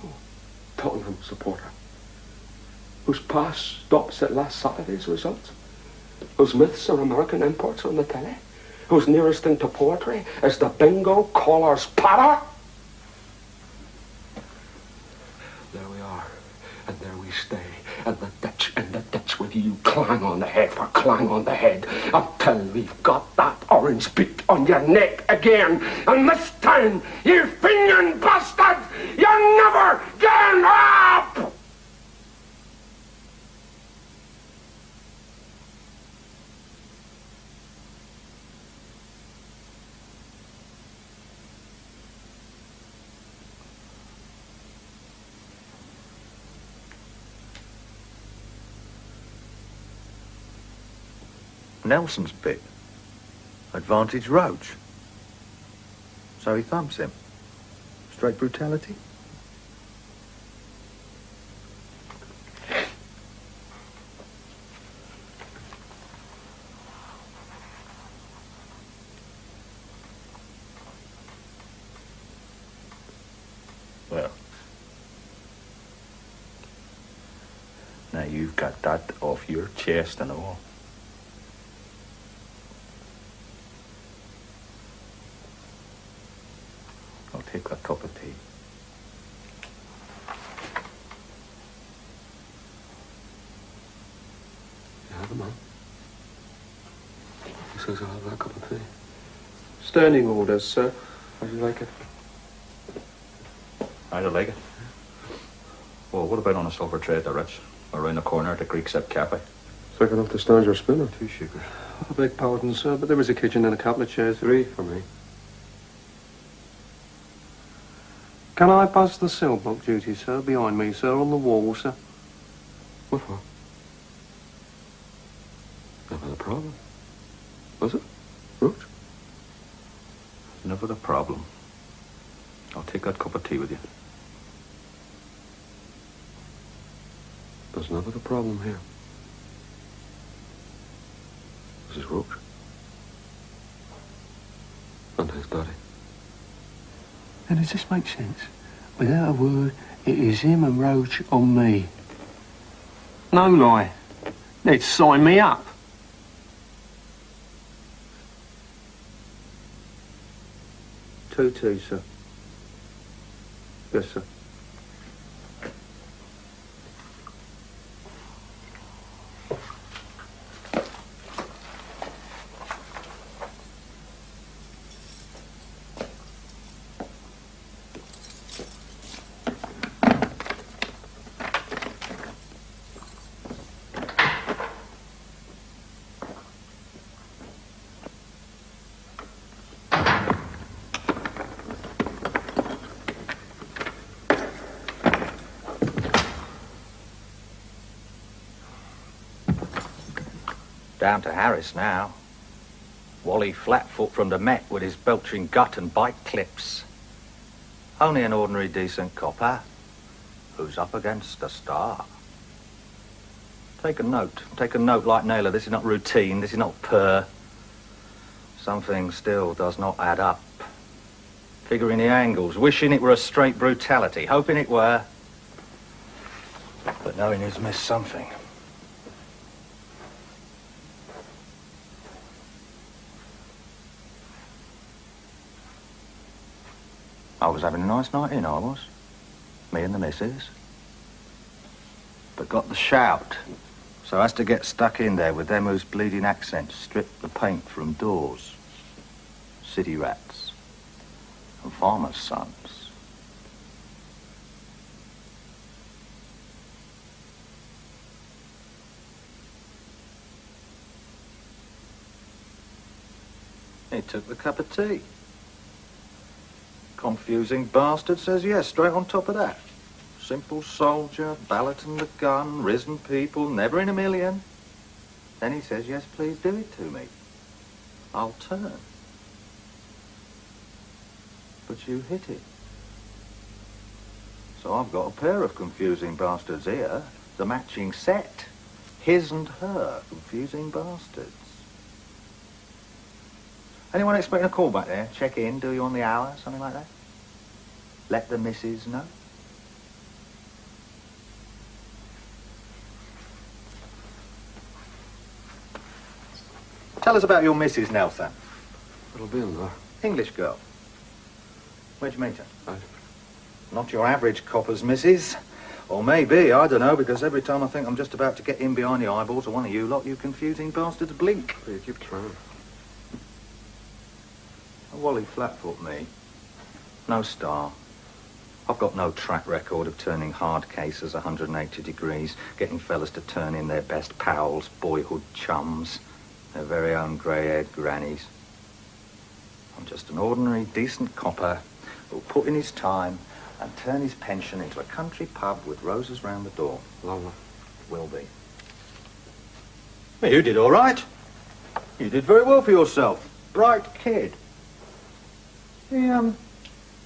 Tottenham supporter. Whose pass stops at last Saturday's results. Whose myths are American imports on the telly. Whose nearest thing to poetry is the bingo caller's patter. There we are, and there we stay, and the ditch with you, clang on the head for clang on the head, until we've got that orange beak on your neck again. And this time, you Fenian bastard, you're never getting up! Nelson's bit. Advantage Roach. So he thumps him. Straight brutality. Well, now you've got that off your chest and all. I'll take a cup of tea. You have a man? He says I'll have that cup of tea. Standing orders, sir. How do you like it? I don't like it. Well, what about on a silver tray at the Ritz? Around the corner at the Greek Sip Cafe? Thick enough to stand your spinner. 2 sugars. I beg pardon, sir, but there is a kitchen and a couple of chairs. 3 for me. Can I buzz the cell block duty, sir, behind me, sir, on the wall, sir? What for? Never the problem. Was it? Roach? Never a problem. I'll take that cup of tea with you. There's never the problem here. This is Roach. And his daddy. Now, does this make sense? Without a word, it is him and Roach on me. No lie. They'd sign me up. Two teas, sir. Yes, sir. Down to Harris now. Wally Flatfoot from the Met with his belching gut and bite clips. Only an ordinary decent copper who's up against a star. Take a note like Naylor. This is not routine, this is not purr. Something still does not add up. Figuring the angles, wishing it were a straight brutality, hoping it were, but knowing he's missed something. I was having a nice night in, I was. Me and the missus. But got the shout. So as to get stuck in there with them whose bleeding accents strip the paint from doors. City rats. And farmers' sons. He took the cup of tea. Confusing bastard says yes, straight on top of that. Simple soldier, ballot and the gun, risen people, never in a million. Then he says, yes, please do it to me. I'll turn. But you hit it. So I've got a pair of confusing bastards here. The matching set. His and her confusing bastards. Anyone expecting a call back there? Check in, do you on the hour, something like that? Let the missus know. Tell us about your missus, Nelson. It'll be in there. English girl. Where'd you meet her? Right. Not your average copper's missus. Or maybe, I don't know, because every time I think I'm just about to get in behind the eyeballs of one of you lot, you confusing bastards blink. You keep trying. A Wally Flatfoot, me. No star. I've got no track record of turning hard cases 180 degrees, getting fellas to turn in their best pals, boyhood chums, their very own grey-haired grannies. I'm just an ordinary, decent copper who'll put in his time and turn his pension into a country pub with roses round the door. Lovely. Will be. Well, you did all right. You did very well for yourself. Bright kid.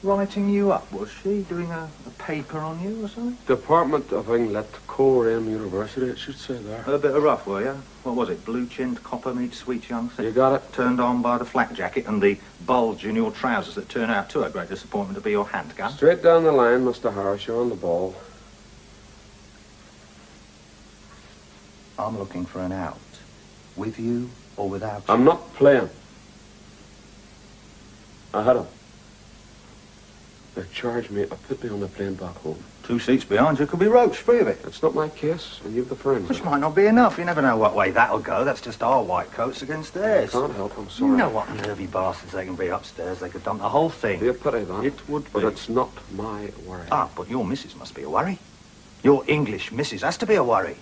Writing you up, was she? Doing a paper on you or something? Department of England, Coreham University, it should say there. A bit of rough, were you? What was it? Blue-chinned copper meets sweet young thing? You got it. Turned on by the flak jacket and the bulge in your trousers that turned out to a great disappointment to be your handgun. Straight down the line, Mr. Harris, you're on the ball. I'm looking for an out. With you or without you? I'm not playing. I had him. They charged me, put me on the plane back home. 2 seats behind you could be roached, free of it. It's not my case, and you've the friends. Which might not be enough. You never know what way that'll go. That's just our white coats against theirs. I can't help, I'm sorry. You know what nervy bastards they can be upstairs. They could dump the whole thing. Be a pity, that. It would be. But it's not my worry. Ah, but your missus must be a worry. Your English missus has to be a worry.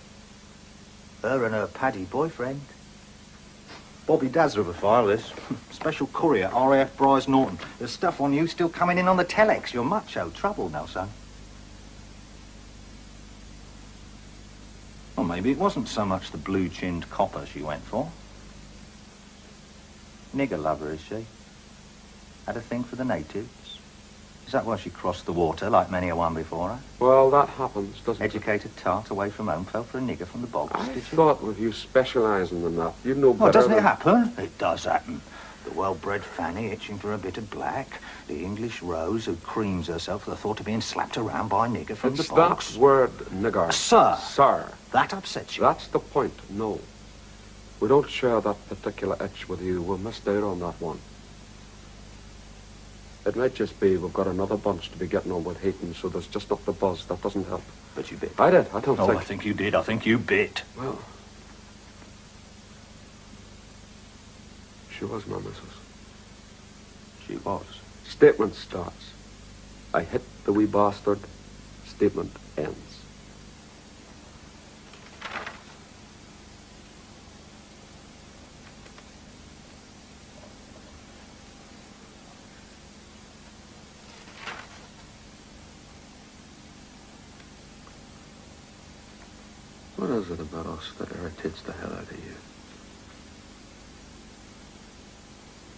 Her and her Paddy boyfriend. Bobby Dazzler of a file, this. Special courier, RAF Bryce Norton. There's stuff on you still coming in on the telex. You're macho trouble, Nelson. Well, maybe it wasn't so much the blue-chinned copper she went for. Nigger lover, is she? Had a thing for the natives? Is that why she crossed the water like many a one before her? Well, that happens, doesn't it? Educated tart away from home, fell for a nigger from the bogs, I did you? thought with you specialising in that, you'd know better. Oh, doesn't it than- happen? It does happen. The well-bred Fanny itching for a bit of black. The English Rose who creams herself for the thought of being slapped around by a nigger from It's the bogs. that word, nigger. Sir. Sir. That upsets you. That's the point, no. We don't share that particular itch with you. We missed out on that one. It might just be we've got another bunch to be getting on with hating, so there's just not the buzz. That doesn't help. But you bit. I did. I don't Oh, think... I think you did. I think you bit. Well... She was my missus. She was. Statement starts. I hit the wee bastard. Statement ends. What is it about us that irritates the hell out of you?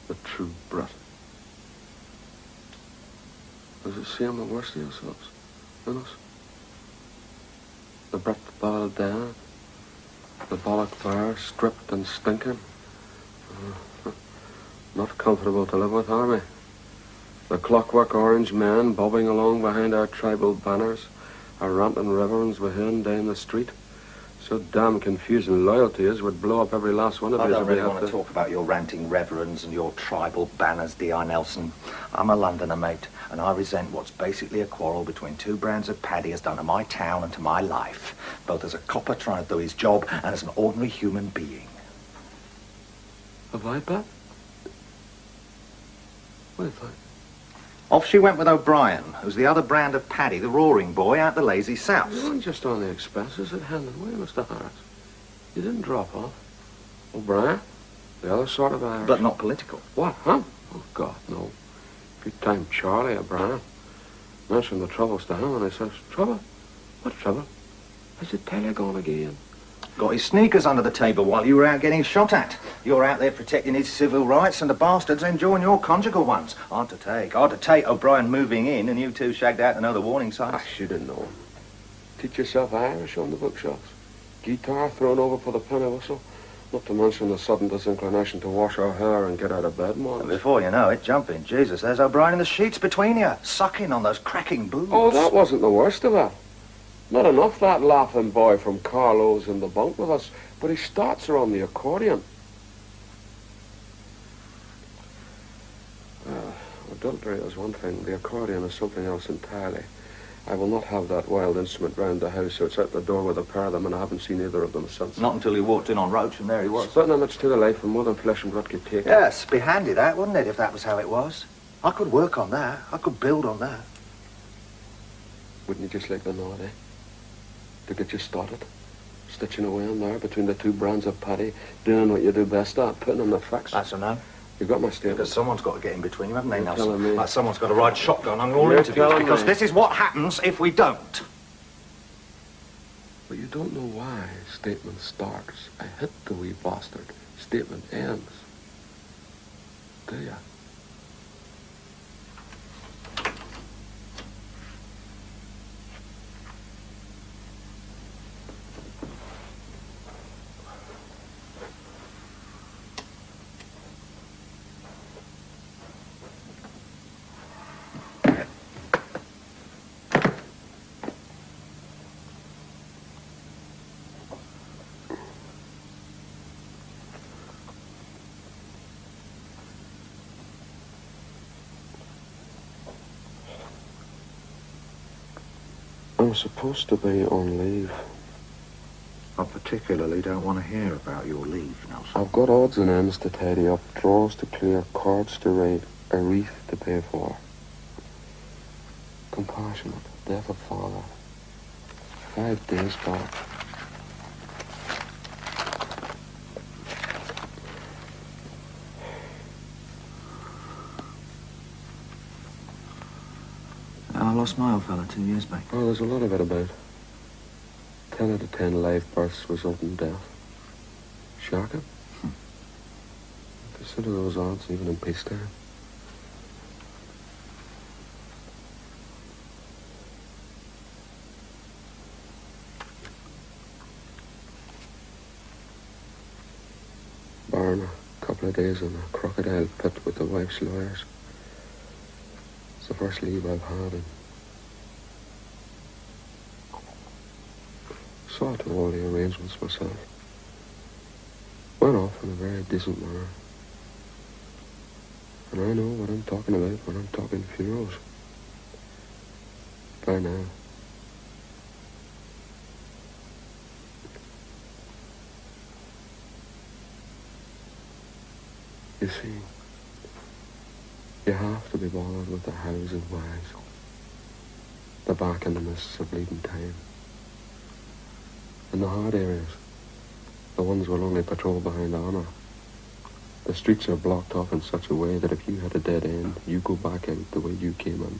The true brat. Does it seem the worst of yourselves in us? The brat boiled down, the bollock fire stripped and stinking. Not comfortable to live with, are we? The clockwork orange men bobbing along behind our tribal banners, our ranting reverends behind down the street. So damn confusing loyalty is would blow up every last one of us. I don't really want to talk about your ranting reverends and your tribal banners, D.I. Nelson. I'm a Londoner, mate, and I resent what's basically a quarrel between two brands of paddy has done to my town and to my life, both as a copper trying to do his job and as an ordinary human being. Have I, Pat? What have I? Off she went with O'Brien, who's the other brand of paddy, the roaring boy out the lazy south. You weren't just on the expenses at Hendon, were you, Mr. Harris? You didn't drop off. O'Brien, the other sort of Irish. But not political. What, huh? Oh, God, no. Good time Charlie O'Brien mentioned the troubles to him, and I says, trouble? What trouble? I said, tell you gone again. Got his sneakers under the table while you were out getting shot at. You're out there protecting his civil rights and the bastards enjoying your conjugal ones. Hard to take. Hard to take O'Brien moving in and you two shagged out to know the warning signs. I should have known. Teach yourself Irish on the bookshelves. Guitar thrown over for the penny whistle. Not to mention the sudden disinclination to wash our hair and get out of bed mornings. Before you know it, jumping. Jesus, there's O'Brien in the sheets between you, sucking on those cracking boobs. Oh, that wasn't the worst of it. Not enough that laughing boy from Carlo's in the bunk with us, but he starts her on the accordion. Adultery is one thing, the accordion is something else entirely. I will not have that wild instrument round the house, so it's out the door with a pair of them, and I haven't seen either of them since. Not until you walked in on Roach, and there he was. Spitting image to the life for more than flesh and blood could take. Yes, be handy that, wouldn't it, if that was how it was? I could work on that. I could build on that. Wouldn't you just like the nod, eh? To get you started, stitching away in there between the two brands of paddy, doing what you do best at, putting in the facts. That's a no. You got my statement. Because someone's got to get in between you, haven't they, You're Nelson? telling me. Like someone's got to ride shotgun on all You're interviews. telling Because me. this is what happens if we don't. But you don't know why statement starts. I hit the wee bastard. Statement ends. Do ya? I'm supposed to be on leave. I particularly don't want to hear about your leave, Nelson. I've got odds and ends to tidy up, drawers to clear, cards to write, a wreath to pay for. Compassionate, death of father. 5 days back. I lost my old fella 2 years back. Oh, there's a lot of it about. 10 out of 10 live births result in death. Shocking. Consider those odds even in peacetime. Barring a couple of days in a crocodile pit with the wife's lawyers. It's the first leave I've had in. Saw to all the arrangements myself. Went off in a very decent manner. And I know what I'm talking about when I'm talking funerals. By now. You see, you have to be bothered with the hows and whys. The back and the mists of bleeding time. In the hard areas, the ones will only patrol behind armour. The streets are blocked off in such a way that if you had a dead end, you go back out the way you came in.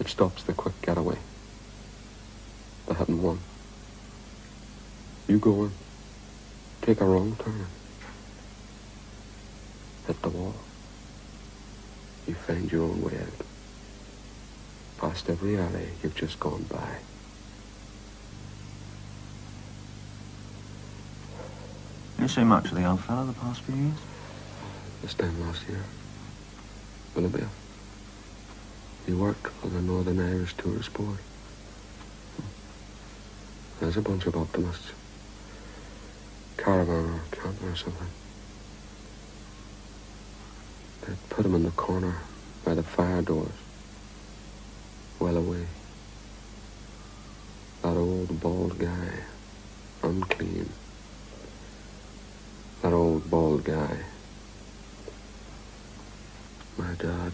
It stops the quick getaway. The hit and run. You go in, take a wrong turn. hit the wall. You find your own way out. Past every alley you've just gone by. You see much of the old fellow the past few years? This time last year. Willoughby. He worked on the Northern Irish Tourist Board. There's a bunch of optimists. Caravan or camper or something. They'd put him in the corner by the fire doors. Well away. That old bald guy. Unclean. That old bald guy. My dad.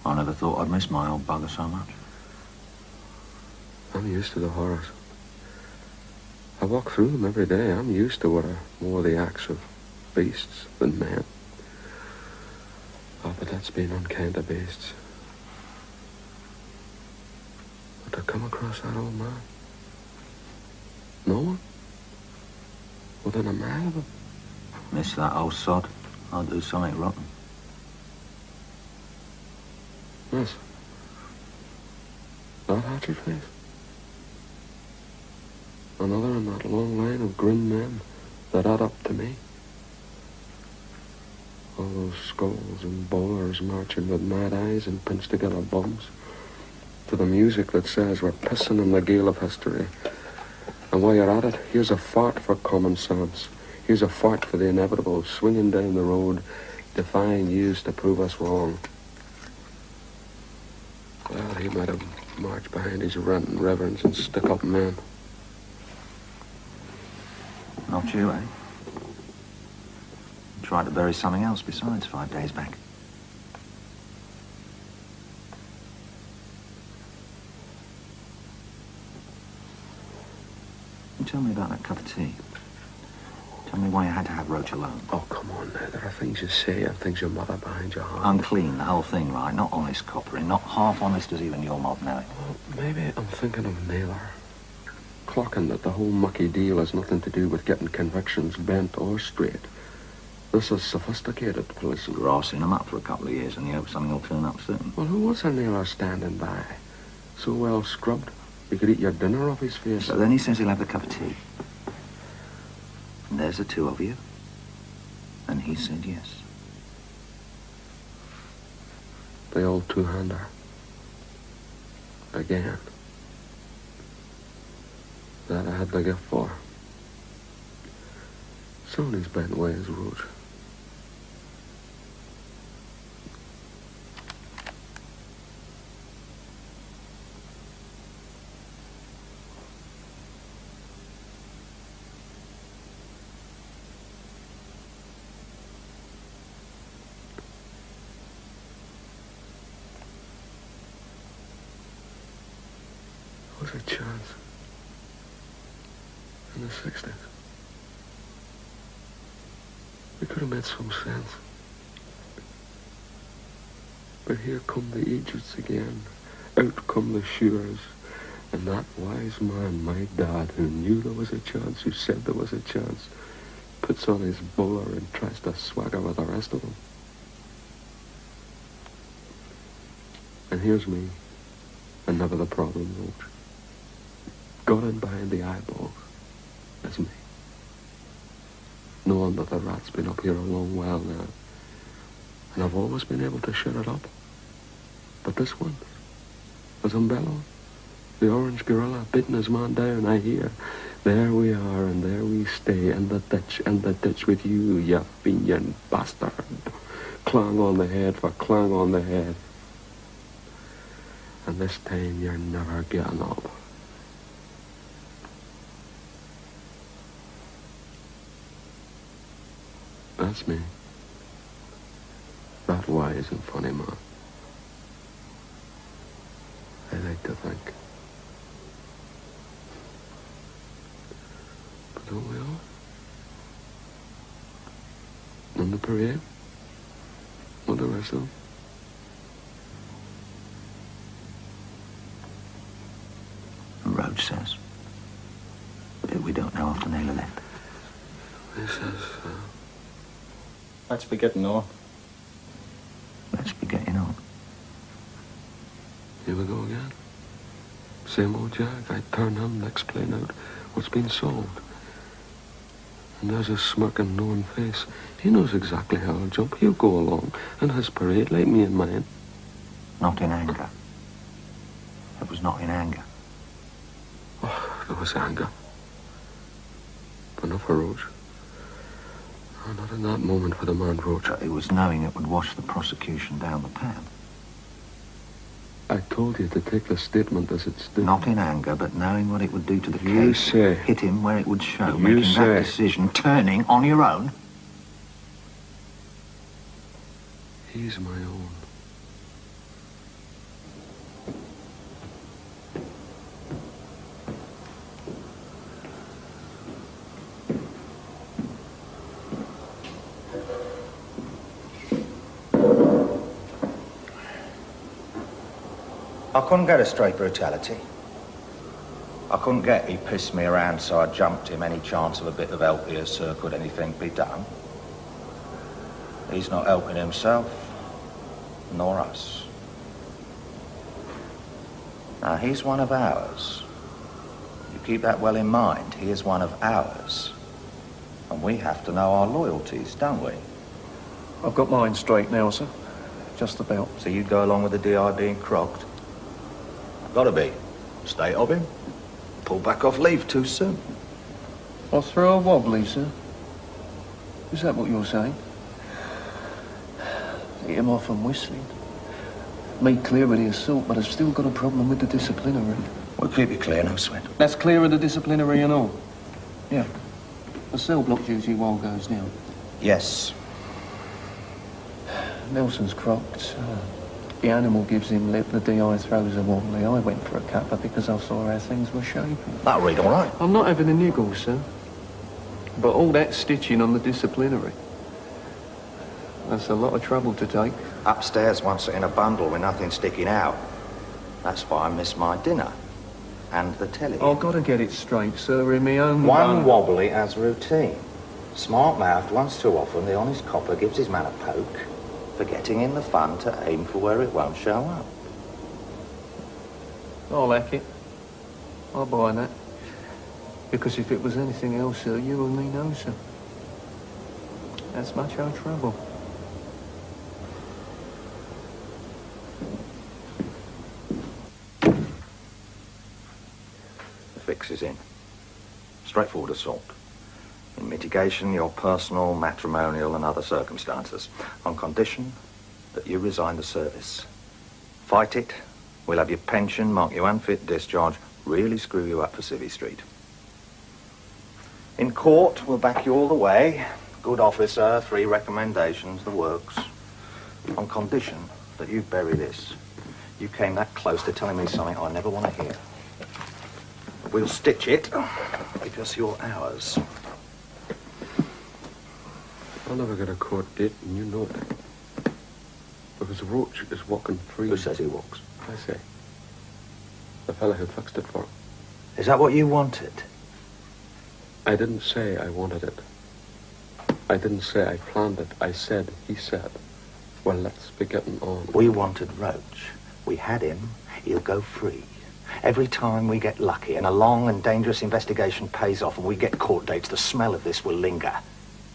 I never thought I'd miss my old bugger so much. I'm used to the horrors. I walk through them every day. I'm used to what are more the acts of beasts than men. Oh, but that's being unkind to beasts. But to come across that old man. No one? Within a mile of him. Miss that old sod. I'll do something rotten. Yes. That hatchet face. Another in that long line of grim men that add up to me. All those skulls and bowlers marching with mad eyes and pinched together bums to the music that says we're pissing in the gale of history. And while you're at it, here's a fart for common sense. Here's a fart for the inevitable, swinging down the road, defying yous to prove us wrong. Well, he might have marched behind his ranting reverends and stick-up men. Not you, eh? Tried to bury something else besides 5 days back. You tell me about that cup of tea. Tell me why you had to have Roach alone. Oh, come on now. There are things you say and things you mutter behind your hand. Unclean, the whole thing, right? Not honest coppering. Not half honest as even your mob now. Well, maybe I'm thinking of Naylor. Clocking that the whole mucky deal has nothing to do with getting convictions bent or straight. This is sophisticated policing. Grassing them up for a couple of years and you hope something will turn up soon. Well, who was a Naylor standing by? So well scrubbed, you could eat your dinner off his face. So then he says he'll have the cup of tea. And there's the two of you. And he said yes. The old two-hander. Again. That I had the gift for. Soon he's bent ways, Roach. There was a chance. In the 60s. We could have made some sense. But here come the Egypts again. Out come the Shures. And that wise man, my dad, who knew there was a chance, who said there was a chance, puts on his bowler and tries to swagger with the rest of them. And here's me. And never the problem, Roach. Got in behind the eyeballs. That's me. Knowing that the rat's been up here a long while now. And I've always been able to shut it up. But this one, as I'm bellowing, the orange gorilla biting his man down, I hear, there we are and there we stay in the ditch with you, you fiend bastard. Clang on the head for clang on the head. And this time you're never getting up. That's me. That wise and funny man. I like to think. But don't we all? On the parade? With the rest of them? Roach says. But we don't know after Naylor left. He says, Let's be getting on. Here we go again. Same old Jack. I turn him and explain out what's been solved. And there's his smirking, knowing face. He knows exactly how I'll jump. He'll go along in his parade like me and mine. Not in anger. It was not in anger. Oh, there was anger. But not for Roach. Oh, not in that moment for the man Roach. It was knowing it would wash the prosecution down the pan. I told you to take the statement as it stood. Not in anger, but knowing what it would do to the You case. say. Hit him where it would show. You Making say. that decision, turning on your own. He's my own. I couldn't get a straight brutality. I couldn't get he pissed me around, so I jumped him. Any chance of a bit of help here, sir? Could anything be done? He's not helping himself, nor us. Now, he's one of ours. You keep that well in mind. He is one of ours. And we have to know our loyalties, don't we? I've got mine straight now, sir. Just about. So you'd go along with the DI being crocked? Gotta be. State of him. Pull back off leave too soon. I'll throw a wobbly, sir. Is that what you're saying? Get him off and whistling. Me clear of the assault, but I've still got a problem with the disciplinary. We'll keep you clear, no sweat. That's clear of the disciplinary and all? Yeah. The cell block duty while goes down. Yes. Nelson's crocked. The animal gives him lip, the DI throws a wobbly. I went for a cuppa because I saw how things were shaping. That'll read all right. I'm not having a niggle, sir. But all that stitching on the disciplinary, that's a lot of trouble to take. Upstairs wants it in a bundle with nothing sticking out. That's why I missed my dinner. And the telly. I've got to get it straight, sir, in my own One bun- wobbly as routine. Smart-mouthed once too often, the honest copper gives his man a poke, forgetting in the fun to aim for where it won't show up. I'll like it. I'll buy that. Because if it was anything else, sir, you and me know, sir. That's much our trouble. The fix is in. Straightforward assault. In mitigation, your personal, matrimonial and other circumstances. On condition that you resign the service. Fight it. We'll have your pension, mark you unfit discharge, really screw you up for Civvy Street. In court, we'll back you all the way. Good officer, 3 recommendations, the works. On condition that you bury this. You came that close to telling me something I never want to hear. We'll stitch it because you're ours. I'll never get a court date, and you know it. Because Roach is walking free. Who says he walks? I say. The fella who fixed it for him. Is that what you wanted? I didn't say I wanted it. I didn't say I planned it. I said, he said. Well, let's be getting on. We wanted Roach. We had him. He'll go free. Every time we get lucky and a long and dangerous investigation pays off and we get court dates, the smell of this will linger.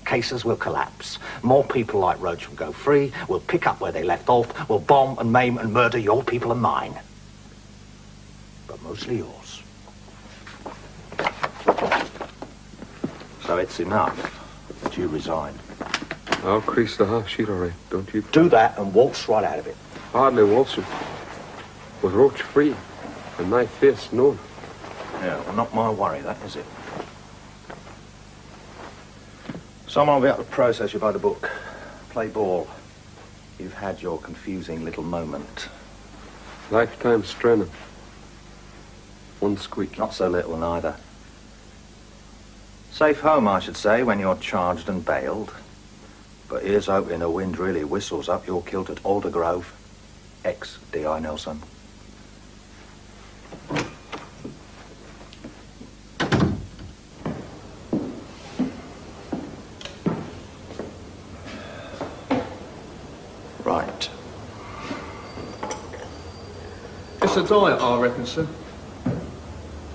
Cases will collapse. More people like Roach will go free. We'll pick up where they left off. We'll bomb and maim and murder your people and mine. But mostly yours. So it's enough that you resign. I'll crease the half sheet, all right. Don't you? Do that and waltz right out of it. Hardly waltzing. With Roach free and my face known. Yeah, well, not my worry, that is it. Someone will be able to process you by the book. Play ball. You've had your confusing little moment. Lifetime straining. One squeak. Not so little neither. Safe home, I should say, when you're charged and bailed. But here's hoping the wind really whistles up your kilt at Aldergrove. Ex-D.I. Nelson. Just a diet, I reckon, sir.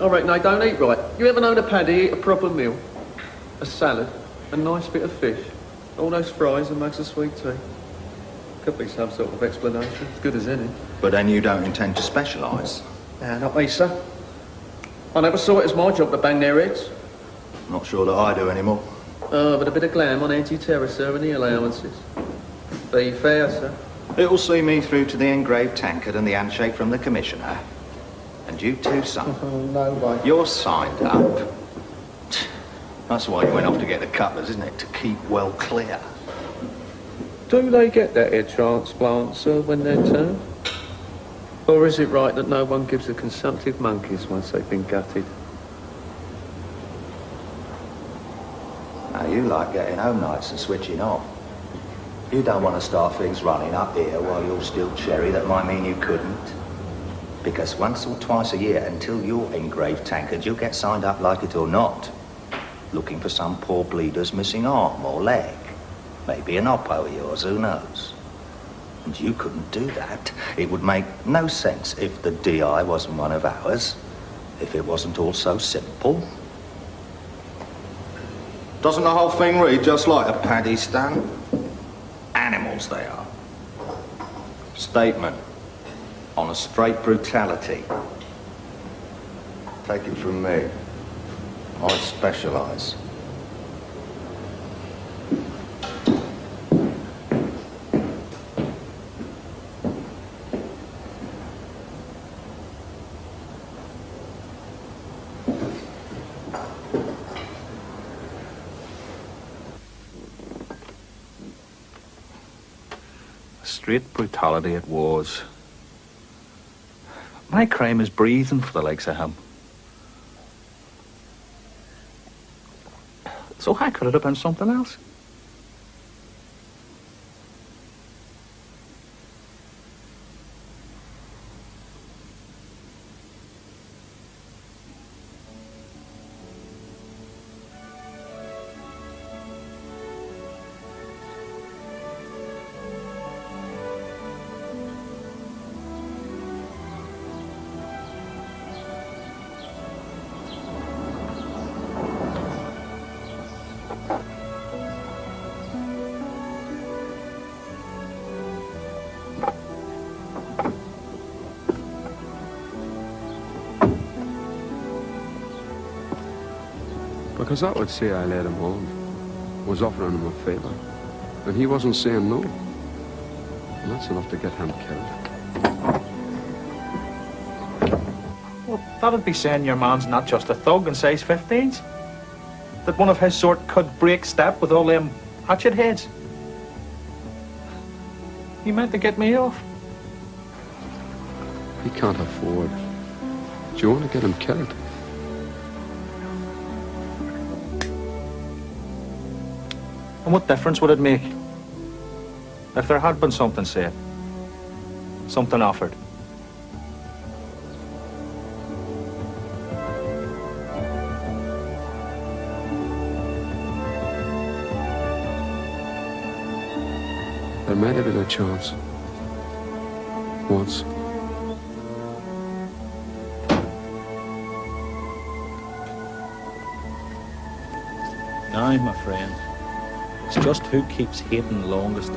I reckon they don't eat right. You ever known a paddy eat a proper meal? A salad, a nice bit of fish, all those fries and mugs of sweet tea. Could be some sort of explanation, as good as any. But then you don't intend to specialise? Nah, not me, sir. I never saw it as my job to bang their heads. Not sure that I do anymore. Oh, but a bit of glam on anti-terror, sir, and the allowances. Be fair, sir. It'll see me through to the engraved tankard and the handshake from the Commissioner. And you too, son. Oh, no way. You're signed up. That's why you went off to get the cutlers, isn't it? To keep well clear. Do they get that head transplant, sir, when they're turned? Or is it right that no one gives the consumptive monkeys once they've been gutted? Now, you like getting home nights and switching off. You don't want to start things running up here while you're still cherry. That might mean you couldn't. Because once or twice a year, until you're engraved tankard, you'll get signed up, like it or not. Looking for some poor bleeder's missing arm or leg. Maybe an oppo of yours, who knows? And you couldn't do that. It would make no sense if the DI wasn't one of ours. If it wasn't all so simple. Doesn't the whole thing read just like a paddy stand? Animals they are. Statement on a straight brutality. Take it from me. I specialise. Straight brutality it was. My crime is breathing for the likes of him. So how could it have been something else? Because that would say I let him on, was offering him a favour, and he wasn't saying no. And that's enough to get him killed. Well, that'd be saying your man's not just a thug in size 15s. That one of his sort could break step with all them hatchet heads. He meant to get me off. He can't afford. Do you want to get him killed? And what difference would it make if there had been something said, something offered? There might have been a chance. Once. Aye, my friend. It's just who keeps hating the longest.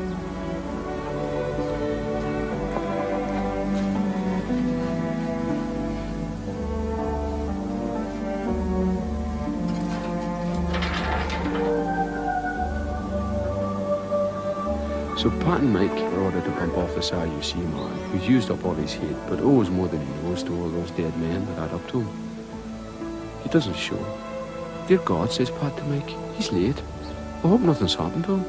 So Pat and Mike are ordered to bump off this RUC man who's used up all his hate, but owes more than he knows to all those dead men that add up to him. He doesn't show. Dear God, says Pat to Mike, he's late. I hope nothing's happened to him.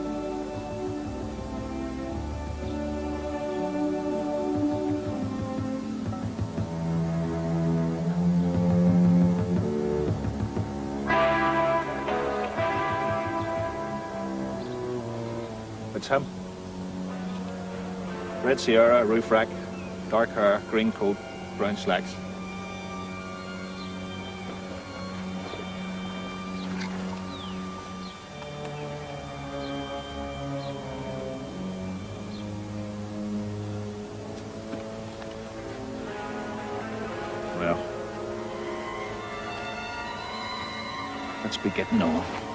It's him. Red Sierra, roof rack, dark hair, green coat, brown slacks. Well, let's be getting on.